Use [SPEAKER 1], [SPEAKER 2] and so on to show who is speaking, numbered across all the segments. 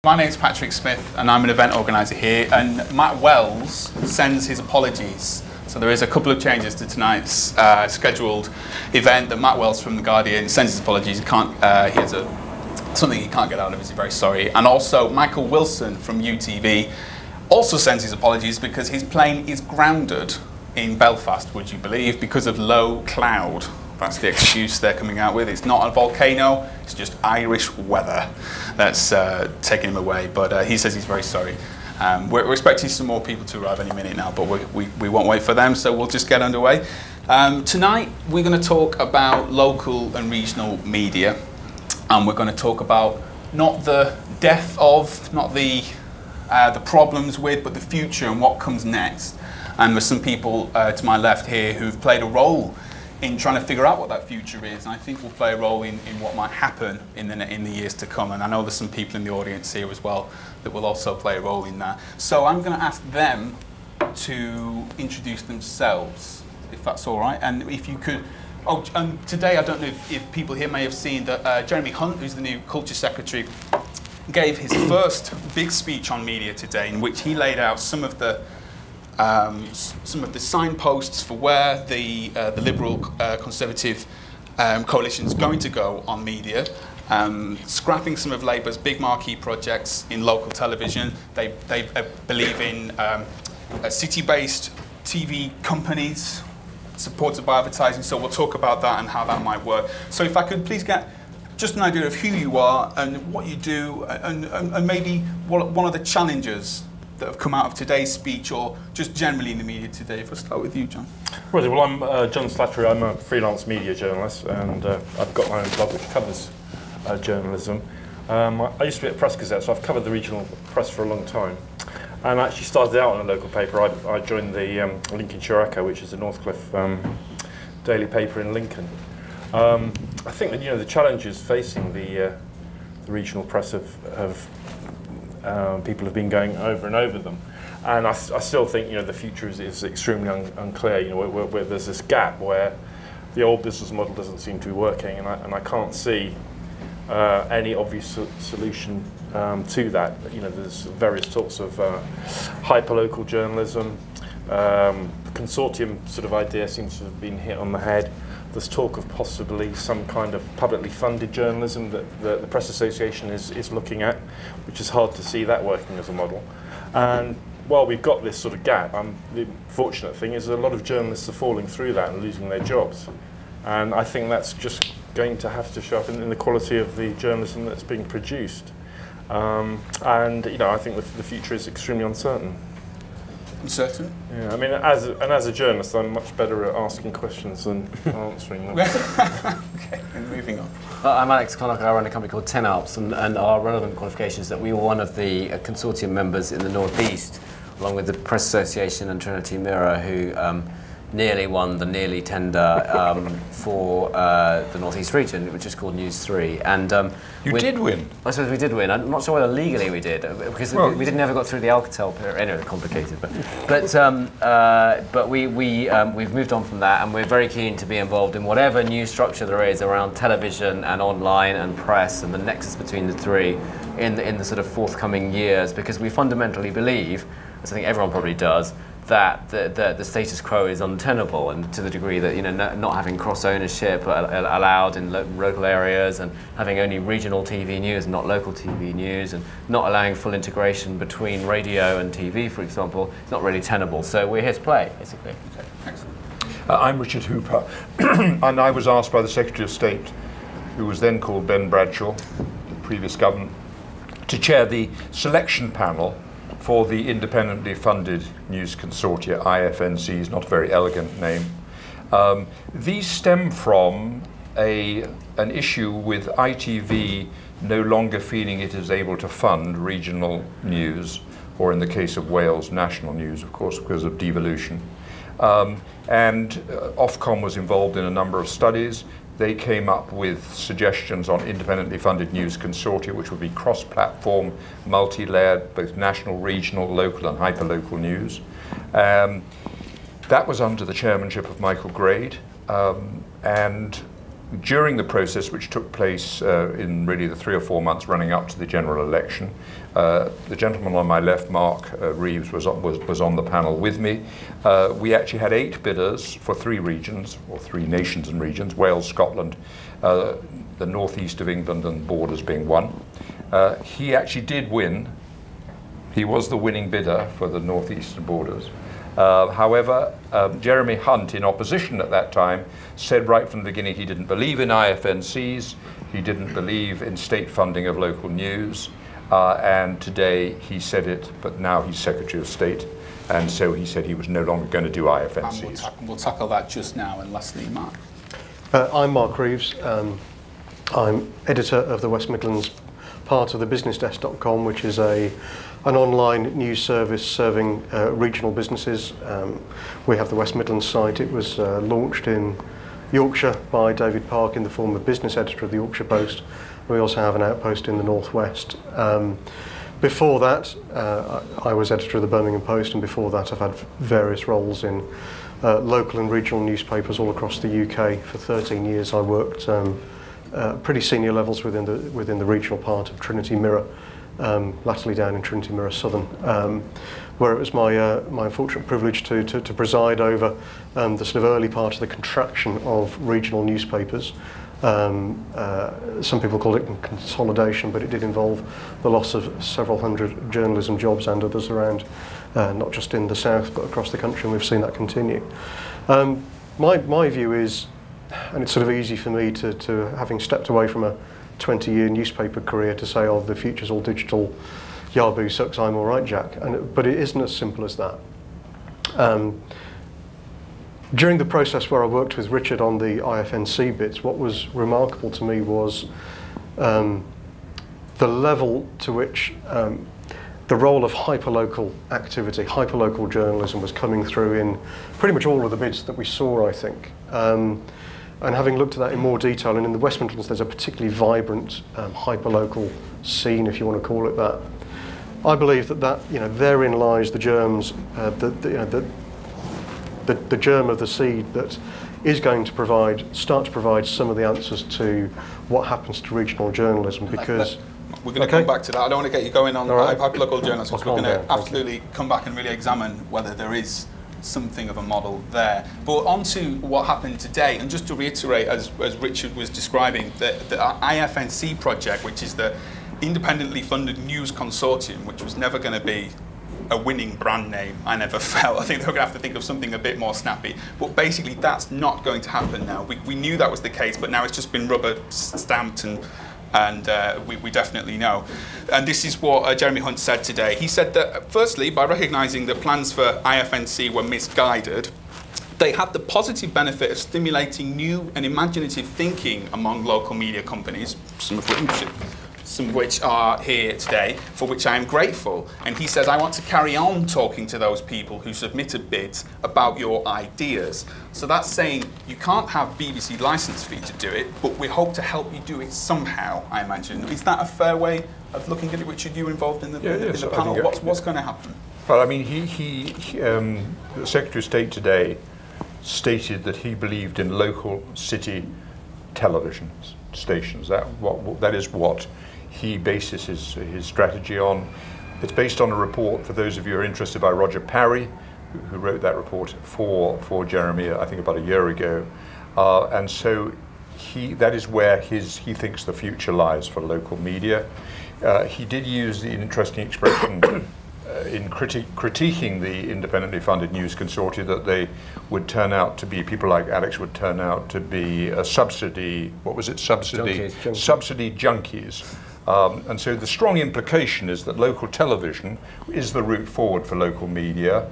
[SPEAKER 1] my name's Patrick Smith and I'm an event organiser here, and Matt Wells sends his apologies. So there is a couple of changes to tonight's scheduled event. That Matt Wells from The Guardian sends his apologies. He can't, he has something he can't get out of, he's very sorry. And also Michael Wilson from UTV also sends his apologies because his plane is grounded in Belfast, would you believe, because of low cloud. That's the excuse they're coming out with. It's not a volcano, it's just Irish weather that's taking him away. But he says he's very sorry. We're expecting some more people to arrive any minute now, but we won't wait for them, so we'll just get underway. Tonight we're going to talk about local and regional media, and we're going to talk about not the death of, not the problems with, but the future and what comes next. And there's some people to my left here who've played a role in trying to figure out what that future is, and I think will play a role in what might happen in the years to come. And I know there's some people in the audience here as well that will also play a role in that. So I'm going to ask them to introduce themselves, if that's all right. And if you could, today I don't know if people here may have seen that Jeremy Hunt, who's the new Culture Secretary, gave his first big speech on media today, in which he laid out some of the signposts for where the Liberal Conservative coalition is going to go on media, scrapping some of Labour's big marquee projects in local television. They believe in city-based TV companies supported by advertising, so we'll talk about that and how that might work. So if I could please get just an idea of who you are and what you do, and maybe one of the challenges that have come out of today's speech, or just generally in the media today. If I start with you, John.
[SPEAKER 2] Right, well, I'm John Slattery. I'm a freelance media journalist, and I've got my own blog which covers journalism. I used to be at Press Gazette, so I've covered the regional press for a long time. And I actually started out in a local paper. I joined the Lincolnshire Echo, which is the Northcliffe daily paper in Lincoln. I think that the challenges facing the regional press people have been going over and over them, and I still think the future is extremely unclear. Where there's this gap where the old business model doesn't seem to be working, and I can't see any obvious solution to that. There's various sorts of hyperlocal journalism. Consortium sort of idea seems to have been hit on the head. There's talk of possibly some kind of publicly funded journalism that the Press Association is looking at, which is hard to see that working as a model. And while we've got this sort of gap, the fortunate thing is that a lot of journalists are falling through that and losing their jobs. And I think that's just going to have to show up in the quality of the journalism that's being produced. And I think the future is extremely uncertain.
[SPEAKER 1] Uncertain?
[SPEAKER 2] Yeah, I mean, as a journalist, I'm much better at asking questions than answering them.
[SPEAKER 1] Okay, and moving on.
[SPEAKER 3] I'm Alex Connock. I run a company called Ten Alps, and our relevant qualification is that we were one of the consortium members in the North East, along with the Press Association and Trinity Mirror, who nearly won the nearly tender for the North East region, which is called News 3. And
[SPEAKER 4] you did win.
[SPEAKER 3] I suppose we did win. I'm not sure whether legally we did, because we didn't ever got through the Alcatel period. Anyway, complicated. But we've moved on from that, and we're very keen to be involved in whatever new structure there is around television and online and press, and the nexus between the three in the sort of forthcoming years, because we fundamentally believe, as I think everyone probably does, that the status quo is untenable, and to the degree that not having cross ownership allowed in local areas, and having only regional TV news, not local TV news, and not allowing full integration between radio and TV, for example, it's not really tenable. So we're here to play, basically.
[SPEAKER 1] Okay, excellent.
[SPEAKER 4] I'm Richard Hooper, and I was asked by the Secretary of State, who was then called Ben Bradshaw, the previous government, to chair the selection panel for the independently funded news consortia. IFNC is not a very elegant name. These stem from an issue with ITV no longer feeling it is able to fund regional news, or in the case of Wales, national news, of course, because of devolution. And Ofcom was involved in a number of studies. They came up with suggestions on independently funded news consortia, which would be cross-platform, multi-layered, both national, regional, local and hyperlocal news. That was under the chairmanship of Michael Grade, and During the process, which took place in really the 3 or 4 months running up to the general election, the gentleman on my left, Marc Reeves, was on the panel with me. We actually had 8 bidders for 3 regions, or 3 nations and regions: Wales, Scotland, the northeast of England, and Borders being one. He actually did win. He was the winning bidder for the northeastern Borders. However, Jeremy Hunt, in opposition at that time, said right from the beginning he didn't believe in IFNCs, he didn't believe in state funding of local news, and today he said it, but now he's Secretary of State, and so he said he was no longer going to do IFNCs.
[SPEAKER 1] And we'll tackle that just now, and lastly, Marc.
[SPEAKER 5] I'm Marc Reeves. I'm editor of the West Midlands part of the businessdesk.com, which is an online news service serving regional businesses. We have the West Midlands site. It was launched in Yorkshire by David Park in the former business editor of the Yorkshire Post. We also have an outpost in the northwest. Before that, I was editor of the Birmingham Post, and before that I've had various roles in local and regional newspapers all across the UK. For 13 years I worked pretty senior levels within the regional part of Trinity Mirror, latterly down in Trinity Mirror Southern, where it was my unfortunate privilege to preside over the sort of early part of the contraction of regional newspapers. Some people call it consolidation, but it did involve the loss of several hundred journalism jobs and others around, not just in the south but across the country, and we've seen that continue. My view is, and it's sort of easy for me to having stepped away from a 20-year newspaper career, to say, oh, the future's all digital, Yahoo sucks, I'm all right, Jack. But it isn't as simple as that. During the process where I worked with Richard on the IFNC bits, what was remarkable to me was the level to which the role of hyperlocal activity, hyperlocal journalism was coming through in pretty much all of the bids that we saw, I think. And having looked at that in more detail, and in the West Midlands there's a particularly vibrant hyperlocal scene, if you want to call it that. I believe that therein lies the germs, the germ of the seed that is going to start to provide some of the answers to what happens to regional journalism, because
[SPEAKER 1] we're going to come back to that. I don't want to get you going on hyperlocal journalism, because we're going to absolutely come back and really examine whether there is something of a model there. But on to what happened today, and just to reiterate, as Richard was describing, the IFNC project, which is the independently funded news consortium, which was never going to be a winning brand name, I never felt. I think they were going to have to think of something a bit more snappy. But basically that's not going to happen now. We knew that was the case, but now it's just been rubber stamped, and we definitely know. And this is what Jeremy Hunt said today. He said that, firstly, by recognising that plans for IFNC were misguided, they had the positive benefit of stimulating new and imaginative thinking among local media companies, some of which are here today, for which I am grateful. And he says, I want to carry on talking to those people who submitted bids about your ideas. So that's saying you can't have BBC licence fee to do it, but we hope to help you do it somehow, I imagine. Is that a fair way of looking at it? Richard, you were involved in the panel. What's going to happen? Well,
[SPEAKER 4] I mean, the Secretary of State today stated that he believed in local city television stations. That is what he bases his strategy on. It's based on a report, for those of you who are interested, by Roger Parry, who wrote that report for Jeremy, I think about a year ago. And so that is where he thinks the future lies for local media. He did use the interesting expression in critiquing the independently funded news consortia that they would turn out to be, people like Alex would turn out to be a subsidy, what was it, subsidy junkies. And so the strong implication is that local television is the route forward for local media,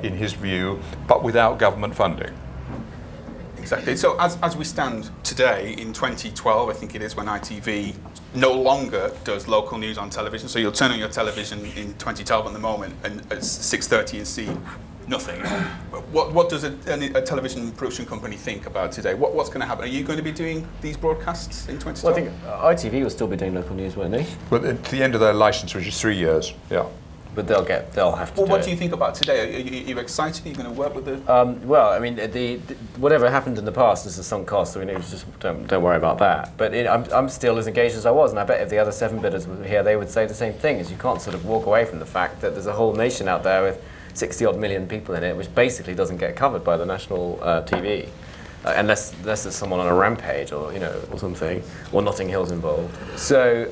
[SPEAKER 4] in his view, but without government funding.
[SPEAKER 1] Exactly. So as we stand today in 2012, I think it is, when ITV no longer does local news on television. So you'll turn on your television in 2012 at the moment, and at 6:30 and see nothing. What does a television production company think about today? What's going to happen? Are you going to be doing these broadcasts in 2012?
[SPEAKER 3] Well, I think ITV will still be doing local news, won't they?
[SPEAKER 4] Well, at the end of their licence, which is 3 years, yeah.
[SPEAKER 3] but they'll have to.
[SPEAKER 1] Well, what do you think about today? Are you excited? Are you going to work with the?
[SPEAKER 3] Well, I mean, whatever happened in the past is a sunk cost, so we need to just don't worry about that. But I'm still as engaged as I was, and I bet if the other 7 bidders were here, they would say the same thing. Is you can't sort of walk away from the fact that there's a whole nation out there with 60-odd million people in it, which basically doesn't get covered by the national TV. Unless there's someone on a rampage or or something, or Notting Hill's involved. So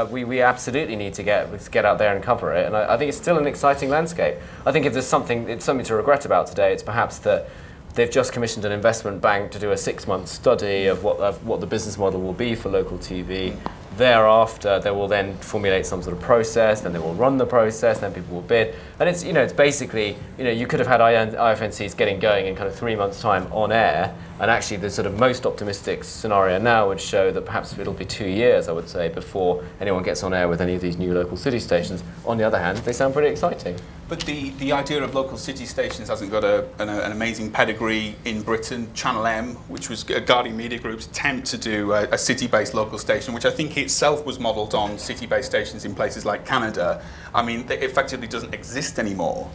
[SPEAKER 3] we absolutely need to get out there and cover it, and I think it's still an exciting landscape. I think if there's something to regret about today, it's perhaps that they've just commissioned an investment bank to do a 6-month study of what the business model will be for local TV. Thereafter, they will then formulate some sort of process, then they will run the process, then people will bid. And it's, it's basically, you could have had IFNCs getting going in kind of 3 months' time on air, and actually the sort of most optimistic scenario now would show that perhaps it'll be 2 years, I would say, before anyone gets on air with any of these new local city stations. On the other hand, they sound pretty exciting.
[SPEAKER 1] But the idea of local city stations hasn't got an amazing pedigree in Britain. Channel M, which was Guardian Media Group's attempt to do a city-based local station, which I think itself was modelled on city-based stations in places like Canada. I mean, it effectively doesn't exist anymore.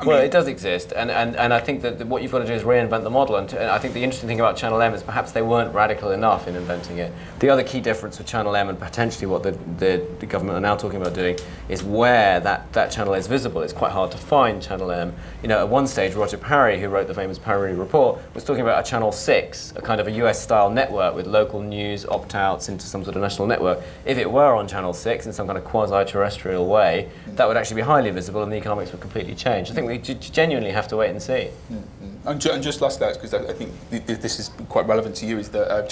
[SPEAKER 3] Well, it does exist, and I think that what you've got to do is reinvent the model. And I think the interesting thing about Channel M is perhaps they weren't radical enough in inventing it. The other key difference with Channel M, and potentially what the government are now talking about doing, is where that channel is visible. It's quite hard to find Channel M. At one stage, Roger Parry, who wrote the famous Parry Report, was talking about a Channel 6, a kind of a US-style network with local news opt-outs into some sort of national network. If it were on Channel 6 in some kind of quasi-terrestrial way, that would actually be highly visible, and the economics would completely change. I think we genuinely have to wait and see.
[SPEAKER 1] And just lastly, because I think this is quite relevant to you, is that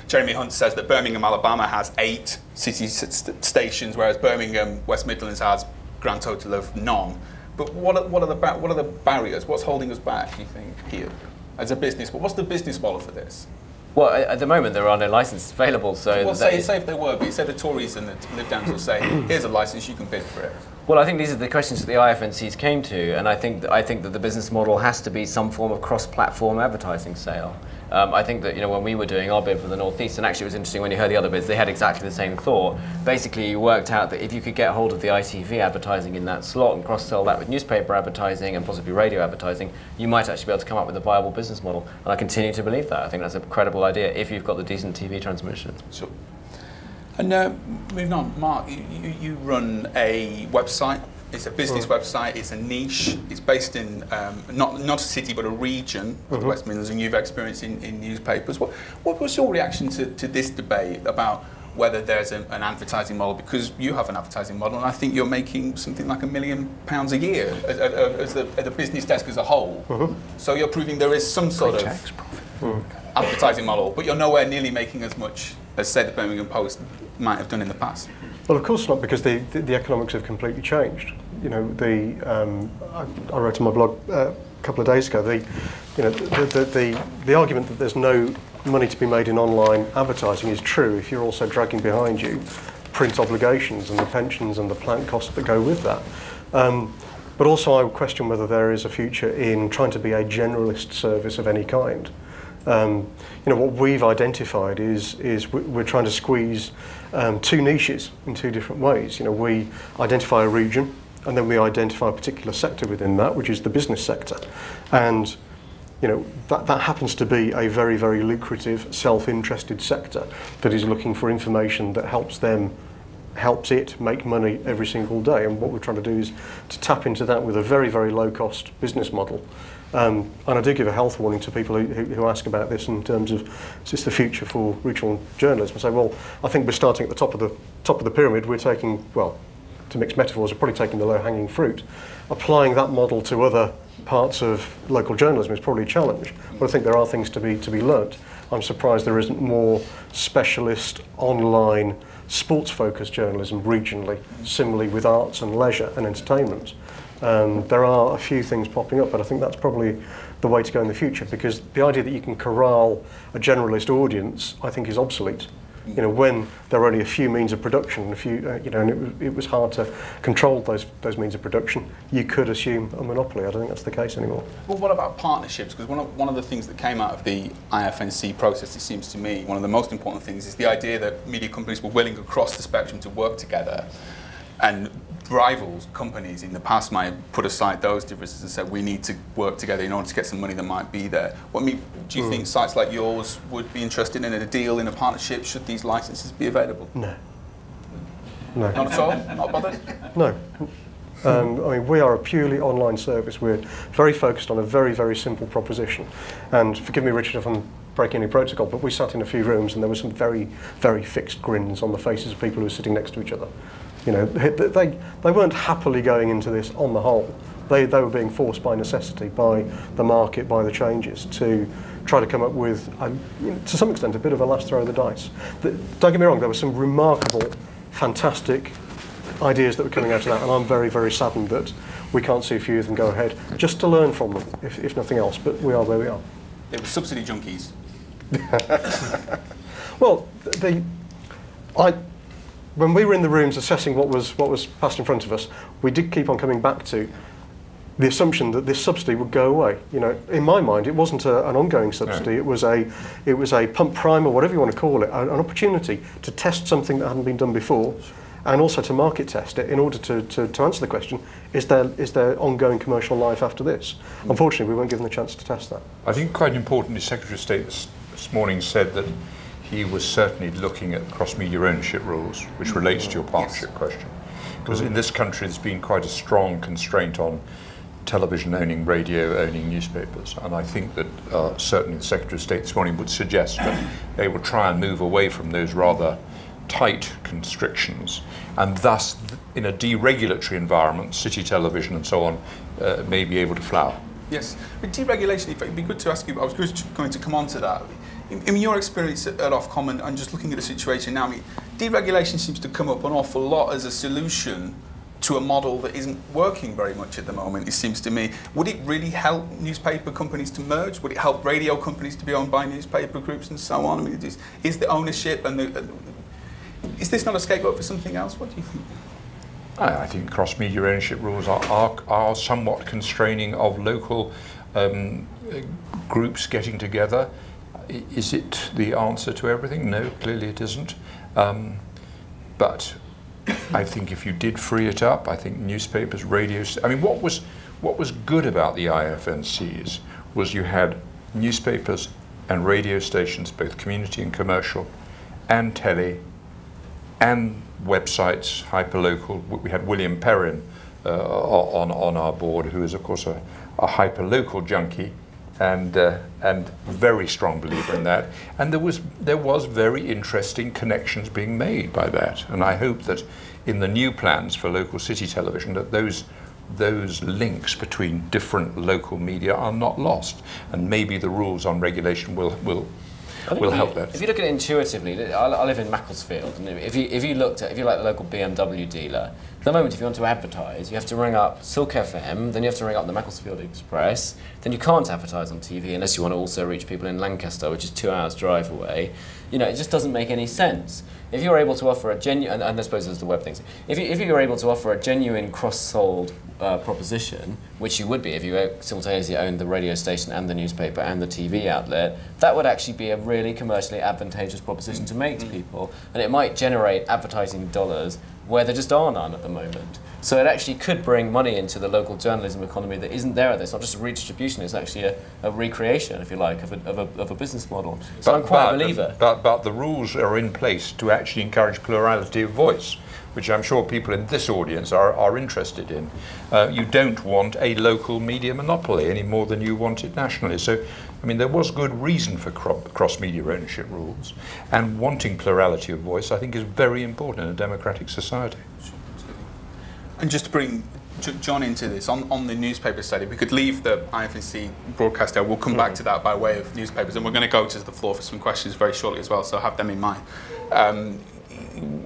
[SPEAKER 1] Jeremy Hunt says that Birmingham, Alabama has 8 city stations, whereas Birmingham, West Midlands has a grand total of none. But what are the barriers? What's holding us back, you think, here as a business? What's the business model for this?
[SPEAKER 3] Well, at the moment there are no licenses available, so...
[SPEAKER 1] Well, say if there were, but you say the Tories and the Lib Dems will say, here's a licence, you can bid for it.
[SPEAKER 3] Well, I think these are the questions that the IFNCs came to, and I think that the business model has to be some form of cross-platform advertising sale. I think that when we were doing our bid for the North East, and actually it was interesting when you heard the other bids, they had exactly the same thought. Basically, you worked out that if you could get hold of the ITV advertising in that slot and cross-sell that with newspaper advertising and possibly radio advertising, you might actually be able to come up with a viable business model. And I continue to believe that. I think that's a credible idea if you've got the decent TV transmission.
[SPEAKER 1] Sure. And moving on, Marc, you run a website. It's a business website. It's a niche. It's based in not a city but a region of the West Midlands, and you've experienced in newspapers. What was your reaction to this debate about whether there's an advertising model? Because you have an advertising model, and I think you're making something like £1 million a year as the business desk as a whole. So you're proving there is some sort of advertising model, but you're nowhere nearly making as much as, say, the Birmingham Post might have done in the past.
[SPEAKER 5] Well, of course not, because the economics have completely changed. I wrote in my blog a couple of days ago, the argument that there's no money to be made in online advertising is true if you're also dragging behind you print obligations and the pensions and the plant costs that go with that. But also I would question whether there is a future in trying to be a generalist service of any kind. What we've identified is we're trying to squeeze 2 niches in 2 different ways. We identify a region, and then we identify a particular sector within that, which is the business sector. And that happens to be a very, very lucrative, self-interested sector that is looking for information that helps it make money every single day. And what we're trying to do is to tap into that with a very, very low-cost business model. And I do give a health warning to people who ask about this in terms of, is this the future for regional journalism? I say, well, I think we're starting at the top of the pyramid. We're taking, well, to mix metaphors, we're probably taking the low-hanging fruit. Applying that model to other parts of local journalism is probably a challenge, but I think there are things to be learnt. I'm surprised there isn't more specialist online sports-focused journalism regionally, similarly with arts and leisure and entertainment. There are a few things popping up, but I think that's probably the way to go in the future, because the idea that you can corral a generalist audience, I think, is obsolete. When there are only a few means of production, and it was hard to control those means of production, you could assume a monopoly. I don't think that's the case anymore.
[SPEAKER 1] Well, what about partnerships? Because one of the things that came out of the IFNC process, it seems to me, one of the most important things is the idea that media companies were willing across the spectrum to work together and rival companies in the past might have put aside those differences and said we need to work together in order to get some money that might be there. Do you think sites like yours would be interested in a deal, in a partnership, should these licenses be available?
[SPEAKER 5] No. No.
[SPEAKER 1] Not at all? Not bothered?
[SPEAKER 5] No. I mean, we are a purely online service. We're very focused on a very, very simple proposition. And forgive me, Richard, if I'm breaking any protocol, but we sat in a few rooms and there were some very, very fixed grins on the faces of people who were sitting next to each other. You know, they weren't happily going into this on the whole. They were being forced by necessity, by the market, by the changes, to try to come up with, to some extent, a bit of a last throw of the dice. Don't get me wrong, there were some remarkable, fantastic ideas that were coming out of that, and I'm very, very saddened that we can't see a few of them go ahead, just to learn from them, if nothing else, but we are where we are.
[SPEAKER 1] They were subsidy junkies.
[SPEAKER 5] Well, when we were in the rooms assessing what was passed in front of us, we did keep on coming back to the assumption that this subsidy would go away. You know, in my mind, it wasn't an ongoing subsidy. No. It was a pump prime, or whatever you want to call it, an opportunity to test something that hadn't been done before, and also to market test it in order to answer the question: is there ongoing commercial life after this? Unfortunately, we weren't given the chance to test that.
[SPEAKER 4] I think quite importantly, Secretary of State this morning said that he was certainly looking at cross-media ownership rules, which relates to your partnership question. Because in this country there's been quite a strong constraint on television owning, radio owning newspapers, and I think that certainly the Secretary of State this morning would suggest that they will try and move away from those rather tight constrictions, and thus in a deregulatory environment, city television and so on may be able to flower.
[SPEAKER 1] Yes, but deregulation, if it'd be good to ask you, I was just going to come on to that. In your experience at Ofcom and just looking at the situation now, I mean, deregulation seems to come up an awful lot as a solution to a model that isn't working very much at the moment, it seems to me. Would it really help newspaper companies to merge? Would it help radio companies to be owned by newspaper groups and so on? I mean, is the ownership and is this not a scapegoat for something else? What do you think?
[SPEAKER 4] I think cross-media ownership rules are somewhat constraining of local groups getting together. Is it the answer to everything? No, clearly it isn't. But I think if you did free it up, I think newspapers, radios. I mean, what was good about the IFNCs was you had newspapers and radio stations, both community and commercial, and telly, and websites, hyperlocal. We had William Perrin on our board, who is of course a hyperlocal junkie, and very strong believer in that. And there was very interesting connections being made by that. And I hope that in the new plans for local city television, that those links between different local media are not lost, and maybe the rules on regulation will help that.
[SPEAKER 3] If you look at it intuitively, I live in Macclesfield, and if you like the local BMW dealer, at the moment if you want to advertise, you have to ring up Silk FM, then you have to ring up the Macclesfield Express, then you can't advertise on TV unless you want to also reach people in Lancaster, which is 2 hours drive away. You know, it just doesn't make any sense. If you're able to offer a genuine, and I suppose there's the web things, if you're able to offer a genuine cross-sold proposition, which you would be if you simultaneously owned the radio station and the newspaper and the TV outlet, that would actually be a really commercially advantageous proposition to make to people, and it might generate advertising dollars where there just are none at the moment. So it actually could bring money into the local journalism economy that isn't there. It's not just a redistribution, it's actually a recreation, if you like, of a business model. So I'm quite a believer.
[SPEAKER 4] But the rules are in place to actually encourage plurality of voice, which I'm sure people in this audience are interested in. You don't want a local media monopoly any more than you want it nationally. So, I mean, there was good reason for cross-media ownership rules, and wanting plurality of voice, I think, is very important in a democratic society.
[SPEAKER 1] And just to bring John into this, on the newspaper study, we could leave the IFNC broadcast there. We'll come back to that by way of newspapers, and we're going to go to the floor for some questions very shortly as well, so have them in mind.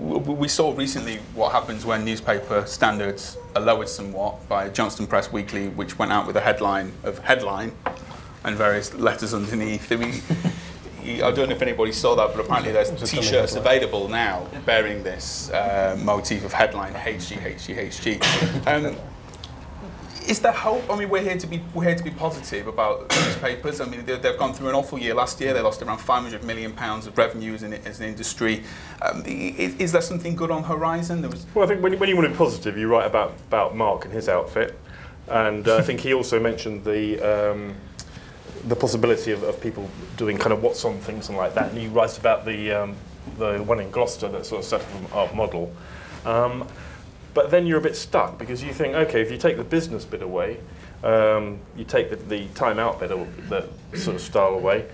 [SPEAKER 1] We saw recently what happens when newspaper standards are lowered somewhat by Johnston Press Weekly, which went out with a headline of headline and various letters underneath. I don't know if anybody saw that, but apparently there's T-shirts available now bearing this motif of headline, HG, HG, HG. Is there hope? I mean, we're here to be positive about newspapers. I mean, they've gone through an awful year last year. They lost around £500 million of revenue as an industry. Is there something good on the horizon?
[SPEAKER 2] Well, I think when you want to be positive, you write about Marc and his outfit, and I think he also mentioned the possibility of people doing kind of what's on things and like that. And he writes about the one in Gloucester that sort of set up a model. But then you're a bit stuck because you think, okay, if you take the business bit away, you take the time out bit, that sort of style away,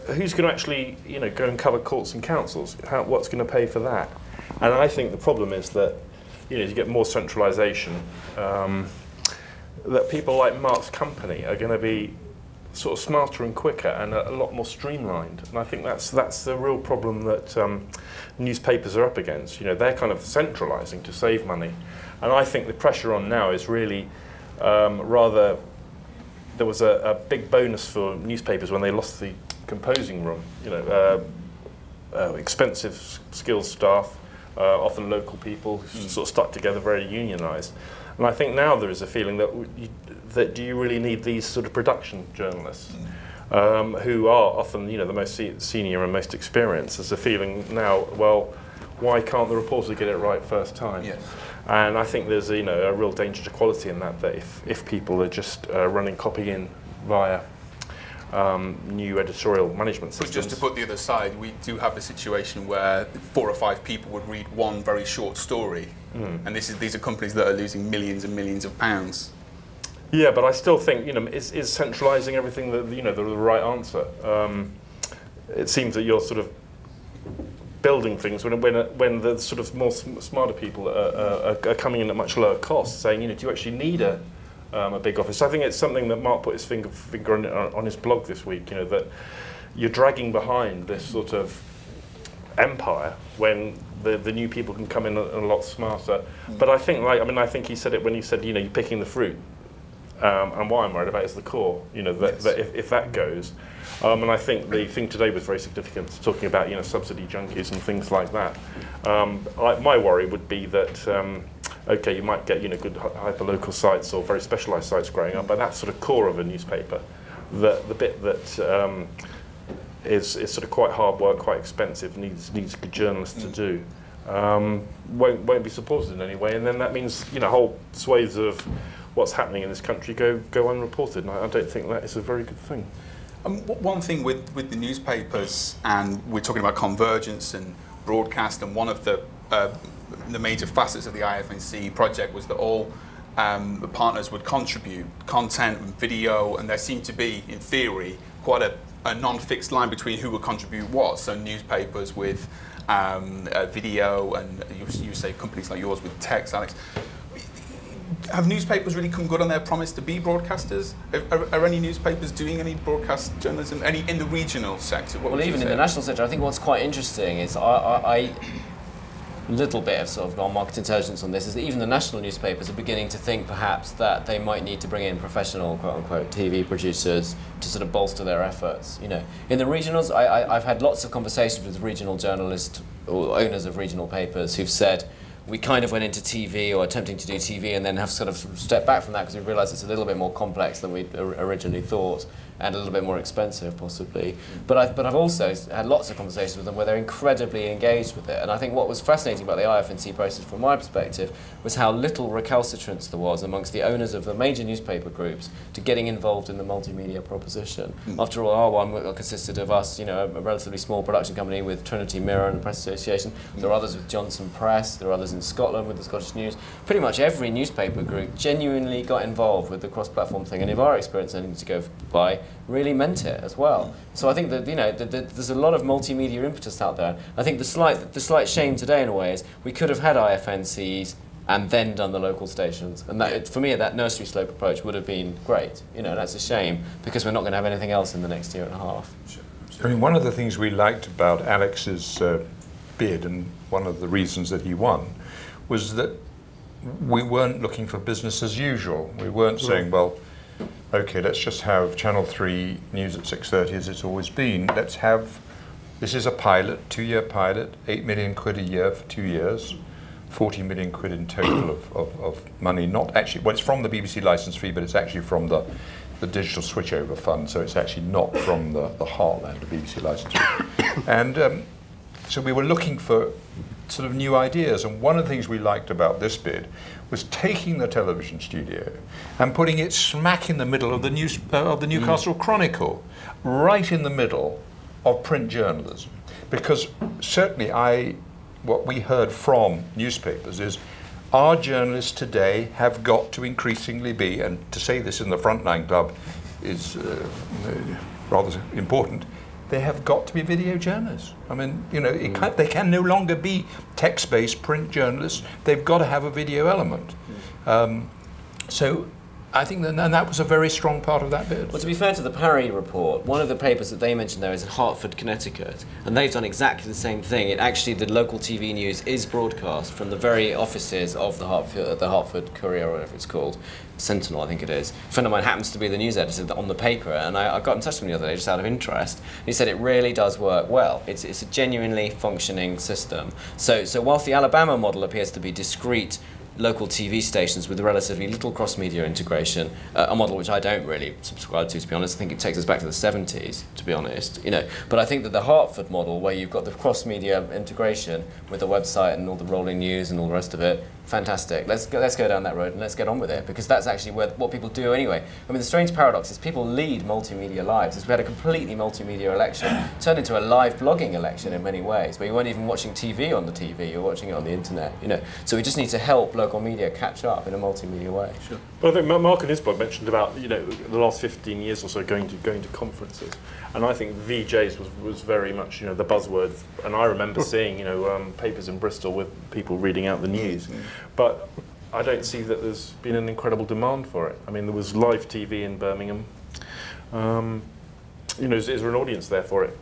[SPEAKER 2] who's going to actually, go and cover courts and councils? What's going to pay for that? And I think the problem is that, you get more centralisation, that people like Marc's company are going to be sort of smarter and quicker and a lot more streamlined. And I think that's the real problem that newspapers are up against. They're kind of centralising to save money. And I think the pressure on now is really rather, there was a big bonus for newspapers when they lost the composing room. Expensive skilled staff, often local people who sort of stuck together, very unionised. And I think now there is a feeling that do you really need these sort of production journalists who are often the most senior and most experienced? There's a feeling now, well, why can't the reporter get it right first time?
[SPEAKER 1] Yes.
[SPEAKER 2] And I think there's a real danger to quality in that if people are just running copy in via new editorial management systems.
[SPEAKER 1] But just to put the other side, we do have a situation where 4 or 5 people would read one very short story, and these are companies that are losing millions and millions of pounds.
[SPEAKER 2] Yeah, but I still think is centralising everything the right answer. It seems that you're sort of building things when the sort of more smarter people are coming in at much lower cost, saying do you actually need a big office? I think it's something that Marc put his finger on his blog this week. That you're dragging behind this sort of empire when the new people can come in a lot smarter. But I think, I think he said it when he said, you're picking the fruit. And what I'm worried about is the core, that if that goes. And I think the thing today was very significant, talking about, subsidy junkies and things like that. My worry would be that, okay, you might get, good hyperlocal sites or very specialised sites growing up, but that sort of core of a newspaper, the bit that is sort of quite hard work, quite expensive, needs good journalists to do, won't be supported in any way. And then that means, whole swathes of what's happening in this country go unreported, and I don't think that is a very good thing.
[SPEAKER 1] One thing with the newspapers, and we're talking about convergence and broadcast, and one of the major facets of the IFNC project was that all the partners would contribute content and video, and there seemed to be, in theory, quite a non-fixed line between who would contribute what. So newspapers with video, and you say companies like yours with text, Alex. Have newspapers really come good on their promise to be broadcasters? Are any newspapers doing any broadcast journalism, any in the regional sector?
[SPEAKER 3] Well, even in the national sector, I think what's quite interesting is a little bit of sort of market intelligence on this is that even the national newspapers are beginning to think perhaps that they might need to bring in professional, quote-unquote, TV producers to sort of bolster their efforts. In the regionals, I've had lots of conversations with regional journalists or owners of regional papers who've said, we kind of went into TV or attempting to do TV and then have sort of stepped back from that because we realised it's a little bit more complex than we originally thought and a little bit more expensive possibly. But I've also had lots of conversations with them where they're incredibly engaged with it. And I think what was fascinating about the IFNC process from my perspective was how little recalcitrance there was amongst the owners of the major newspaper groups to getting involved in the multimedia proposition. After all, R1 consisted of us, a relatively small production company with Trinity Mirror and the Press Association. There are others with Johnson Press, there are others in Scotland with the Scottish News. Pretty much every newspaper group genuinely got involved with the cross-platform thing, and if our experience anything to go by, really meant it as well. So I think that there's a lot of multimedia impetus out there. I think the slight shame today in a way is we could have had IFNCs and then done the local stations, and that for me that nursery slope approach would have been great. That's a shame because we're not going to have anything else in the next year and a half.
[SPEAKER 4] I mean, one of the things we liked about Alex's bid, and one of the reasons that he won, was that we weren't looking for business as usual. We weren't saying, well, okay, let's just have Channel 3 news at 6:30 as it's always been. Let's have, this is a pilot, 2-year pilot, £8 million a year for 2 years, 40 million quid in total of money, not actually, well, it's from the BBC licence fee, but it's actually from the digital switchover fund, so it's actually not from the heartland of BBC licence fee. And so we were looking for sort of new ideas, and one of the things we liked about this bid was taking the television studio and putting it smack in the middle of the Newcastle Chronicle, right in the middle of print journalism. Because certainly what we heard from newspapers is our journalists today have got to increasingly be, and to say this in the Frontline Club is rather important, they have got to be video journalists. I mean, you know, they can no longer be text-based print journalists. They've got to have a video element. So I think that was a very strong part of that bid.
[SPEAKER 3] Well, to be fair to the Parry report, one of the papers that they mentioned there is in Hartford, Connecticut, and they've done exactly the same thing. The local TV news is broadcast from the very offices of the Hartford Courier, or whatever it's called, Sentinel, I think it is. A friend of mine happens to be the news editor on the paper, and I got in touch with him the other day just out of interest. He said it really does work well. It's a genuinely functioning system. So whilst the Alabama model appears to be discrete local TV stations with relatively little cross-media integration, a model which I don't really subscribe to be honest. I think it takes us back to the 70s, to be honest. You know, but I think that the Hartford model, where you've got the cross-media integration with the website and all the rolling news and all the rest of it, fantastic. Let's go down that road and let's get on with it, because that's actually what people do anyway. I mean, the strange paradox is people lead multimedia lives. We had a completely multimedia election, turned into a live blogging election in many ways, where you weren't even watching TV on the TV, you're watching it on the internet. You know, so we just need to help local media catch up in a multimedia way. Sure.
[SPEAKER 2] Well, I think Marc in his blog mentioned about the last 15 years or so going to conferences, and I think VJs was very much the buzzword. And I remember seeing papers in Bristol with people reading out the news. But I don't see that there's been an incredible demand for it. I mean, there was live TV in Birmingham. Is there an audience there for it?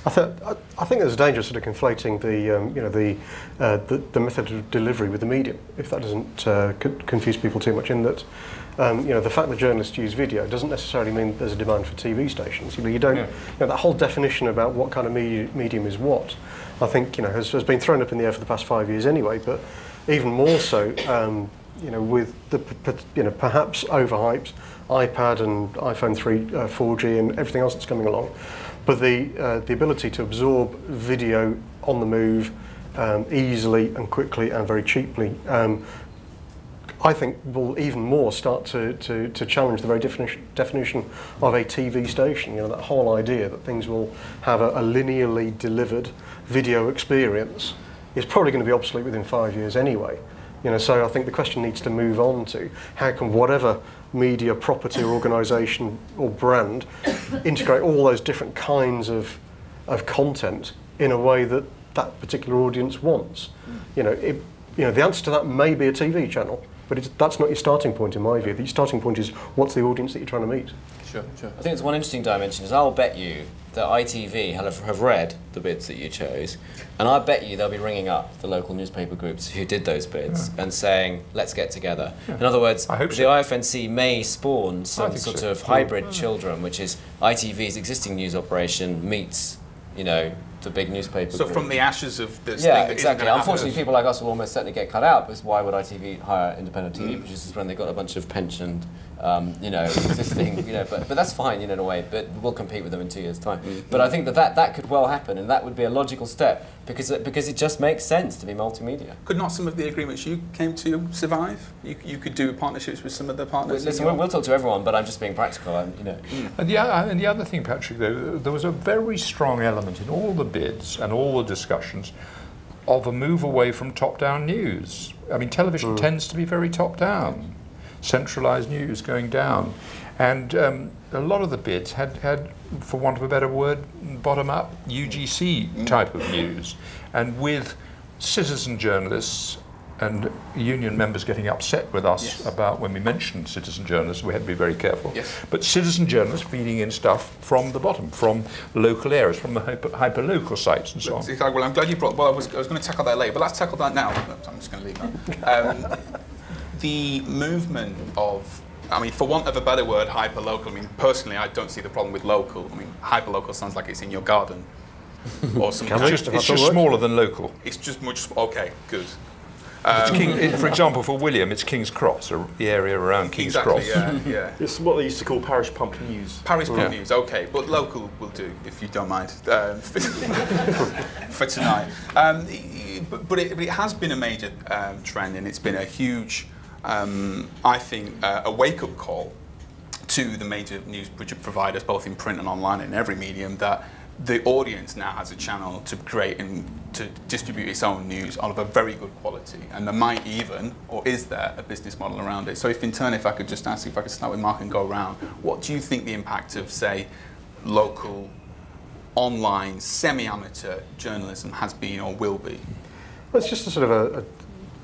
[SPEAKER 5] I think there's a danger of sort of conflating the method of delivery with the medium, if that doesn't confuse people too much. In that, the fact that journalists use video doesn't necessarily mean there's a demand for TV stations. That whole definition about what kind of medium is what, I think has been thrown up in the air for the past 5 years anyway. But even more so, with the perhaps overhyped iPad and iPhone 3, 4G, and everything else that's coming along. But the ability to absorb video on the move easily and quickly and very cheaply, I think will even more start to challenge the very definition of a TV station. That whole idea that things will have a linearly delivered video experience is probably going to be obsolete within 5 years anyway. So I think the question needs to move on to how can whatever media property or organisation or brand integrate all those different kinds of content in a way that that particular audience wants. The answer to that may be a TV channel, but that's not your starting point in my view. The starting point is what's the audience that you're trying to meet.
[SPEAKER 3] Sure. I think it's one interesting dimension is I'll bet you that ITV have read the bids that you chose, and I bet you they'll be ringing up the local newspaper groups who did those bids and saying, let's get together. In other words, the IFNC may spawn some sort of hybrid children, which is ITV's existing news operation meets, the big newspaper
[SPEAKER 1] So
[SPEAKER 3] group.
[SPEAKER 1] From the ashes of this
[SPEAKER 3] yeah,
[SPEAKER 1] thing
[SPEAKER 3] exactly. Unfortunately, people like us will almost certainly get cut out, because why would ITV hire independent TV producers when they've got a bunch of pensioned, existing, but that's fine, in a way, but we'll compete with them in 2 years' time. But I think that could well happen, and that would be a logical step, because it just makes sense to be multimedia.
[SPEAKER 1] Could not some of the agreements you came to survive? You could do partnerships with some of the partners?
[SPEAKER 3] Listen, we'll talk to everyone, but I'm just being practical,
[SPEAKER 4] And the other thing, Patrick, though, there was a very strong element in all the bids and all the discussions of a move away from top-down news. I mean, television tends to be very top-down, centralised news going down. And a lot of the bids had, for want of a better word, bottom-up, UGC type of news. And with citizen journalists and union members getting upset with us about when we mentioned citizen journalists, we had to be very careful. But citizen journalists feeding in stuff from the bottom, from local areas, from the hyperlocal sites and so on.
[SPEAKER 1] Well, I'm glad you brought. Well, I was going to tackle that later, but let's tackle that now. I'm just going to leave that. The movement of, for want of a better word, hyperlocal. Personally, I don't see the problem with local. Hyperlocal sounds like it's in your garden or something.
[SPEAKER 4] It's just smaller than local.
[SPEAKER 1] It's just much. Okay, good.
[SPEAKER 4] For example, for William, it's King's Cross, the area around King's Cross.
[SPEAKER 1] Yeah.
[SPEAKER 2] It's what they used to call parish pump news.
[SPEAKER 1] Parish pump news, okay, but local will do if you don't mind for tonight. But it has been a major trend, and it's been a huge, I think, a wake-up call to the major news providers, both in print and online, in every medium, that the audience now has a channel to create and to distribute its own news of a very good quality, and there might even, or is there, a business model around it. So if in turn, if I could just ask, if I could start with Marc and go around, what do you think the impact of, say, local, online, semi-amateur journalism has been or will be?
[SPEAKER 5] Well, it's just a sort of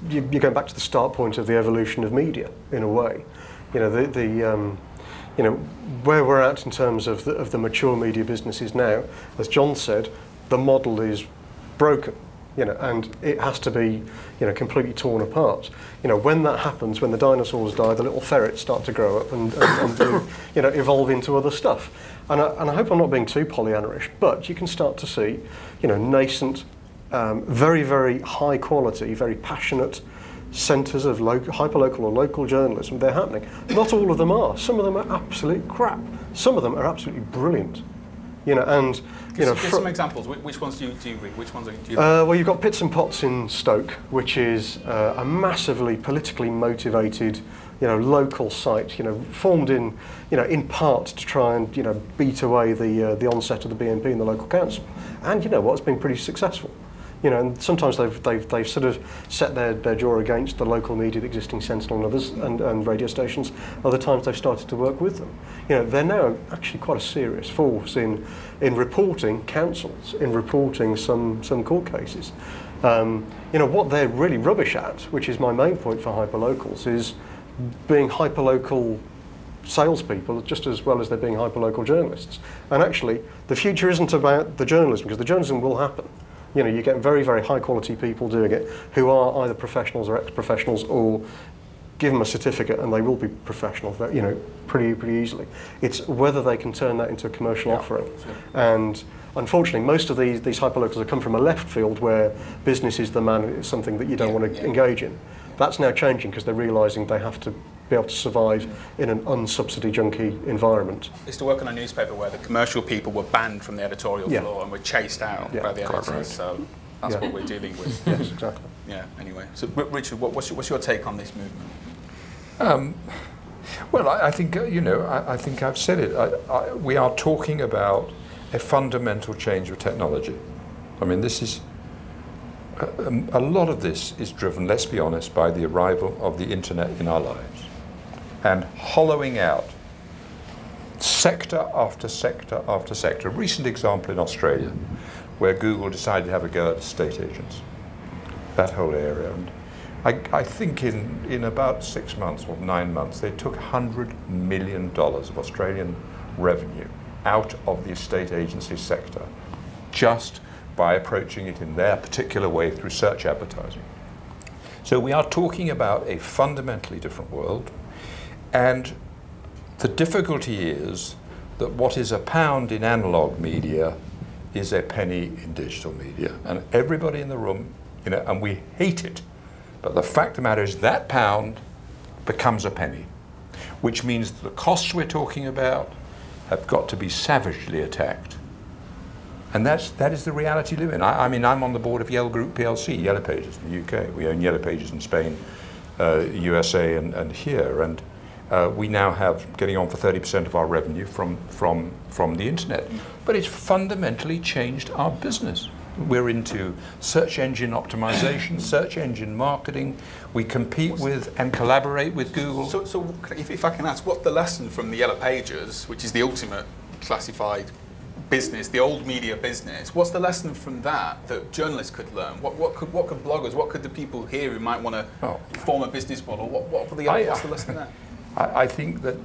[SPEAKER 5] you're going back to the start point of the evolution of media, in a way. You know, you know, where we're at in terms of the mature media businesses now, as John said, the model is broken, you know, and it has to be, you know, completely torn apart. You know, when that happens, when the dinosaurs die, the little ferrets start to grow up and you know, evolve into other stuff. And I hope I'm not being too Pollyanna-ish, but you can start to see, you know, nascent, very, very high quality, very passionate centres of hyperlocal or local journalism. They're happening. Not all of them are. Some of them are absolute crap. Some of them are absolutely brilliant. You know, and you know.
[SPEAKER 1] Give some examples. Which ones do you read? Which ones do you?
[SPEAKER 5] Well, you've got Pits and Pots in Stoke, which is a massively politically motivated, you know, local site. You know, formed in, you know, in part to try and, you know, beat away the onset of the BNP in the local council. And you know what, it's been pretty successful. You know, and sometimes they've sort of set their jaw against the local media, the existing Sentinel and others, and radio stations. Other times they've started to work with them. You know, they're now actually quite a serious force in reporting councils, in reporting some court cases. You know, what they're really rubbish at, which is my main point for hyperlocals, is being hyperlocal salespeople just as well as they're being hyperlocal journalists. And actually, the future isn't about the journalism, because the journalism will happen. You know, you get very, very high quality people doing it who are either professionals or ex-professionals, or give them a certificate and they will be professional, you know, pretty easily. It's whether they can turn that into a commercial offering. Sure. And unfortunately, most of these hyperlocals have come from a left field where business is the man, it's something that you don't want to engage in. That's now changing because they're realising they have to be able to survive in an unsubsidy junkie environment.
[SPEAKER 1] I used to work on a newspaper where the commercial people were banned from the editorial floor and were chased out by the editors. Right. So that's what we're dealing with.
[SPEAKER 5] Yes, exactly.
[SPEAKER 1] Yeah. Anyway, so Richard, what's your take on this movement?
[SPEAKER 4] Well, I think you know, I think I've said it. We are talking about a fundamental change of technology. I mean, this is. A lot of this is driven, let's be honest, by the arrival of the internet in our lives and hollowing out sector after sector after sector. A recent example in Australia where Google decided to have a go at estate agents, that whole area. And I think in about 6 months or 9 months, they took $100 million of Australian revenue out of the estate agency sector just by approaching it in their particular way through search advertising. So we are talking about a fundamentally different world, and the difficulty is that what is £1 in analog media is a penny in digital media. And everybody in the room, you know, and we hate it, but the fact of the matter is that £1 becomes a penny, which means that the costs we're talking about have got to be savagely attacked. And that is the reality we live in. I mean, I'm on the board of Yell Group PLC, Yellow Pages in the UK. We own Yellow Pages in Spain, USA, and here. And we now have getting on for 30% of our revenue from the internet. But it's fundamentally changed our business. We're into search engine optimization, search engine marketing. We compete with and collaborate with Google.
[SPEAKER 1] So if I can ask, what's the lesson from the Yellow Pages, which is the ultimate classified business, the old media business? What's the lesson from that journalists could learn? What could bloggers, what could the people here who might want to form a business model, what's the lesson there?
[SPEAKER 4] I think that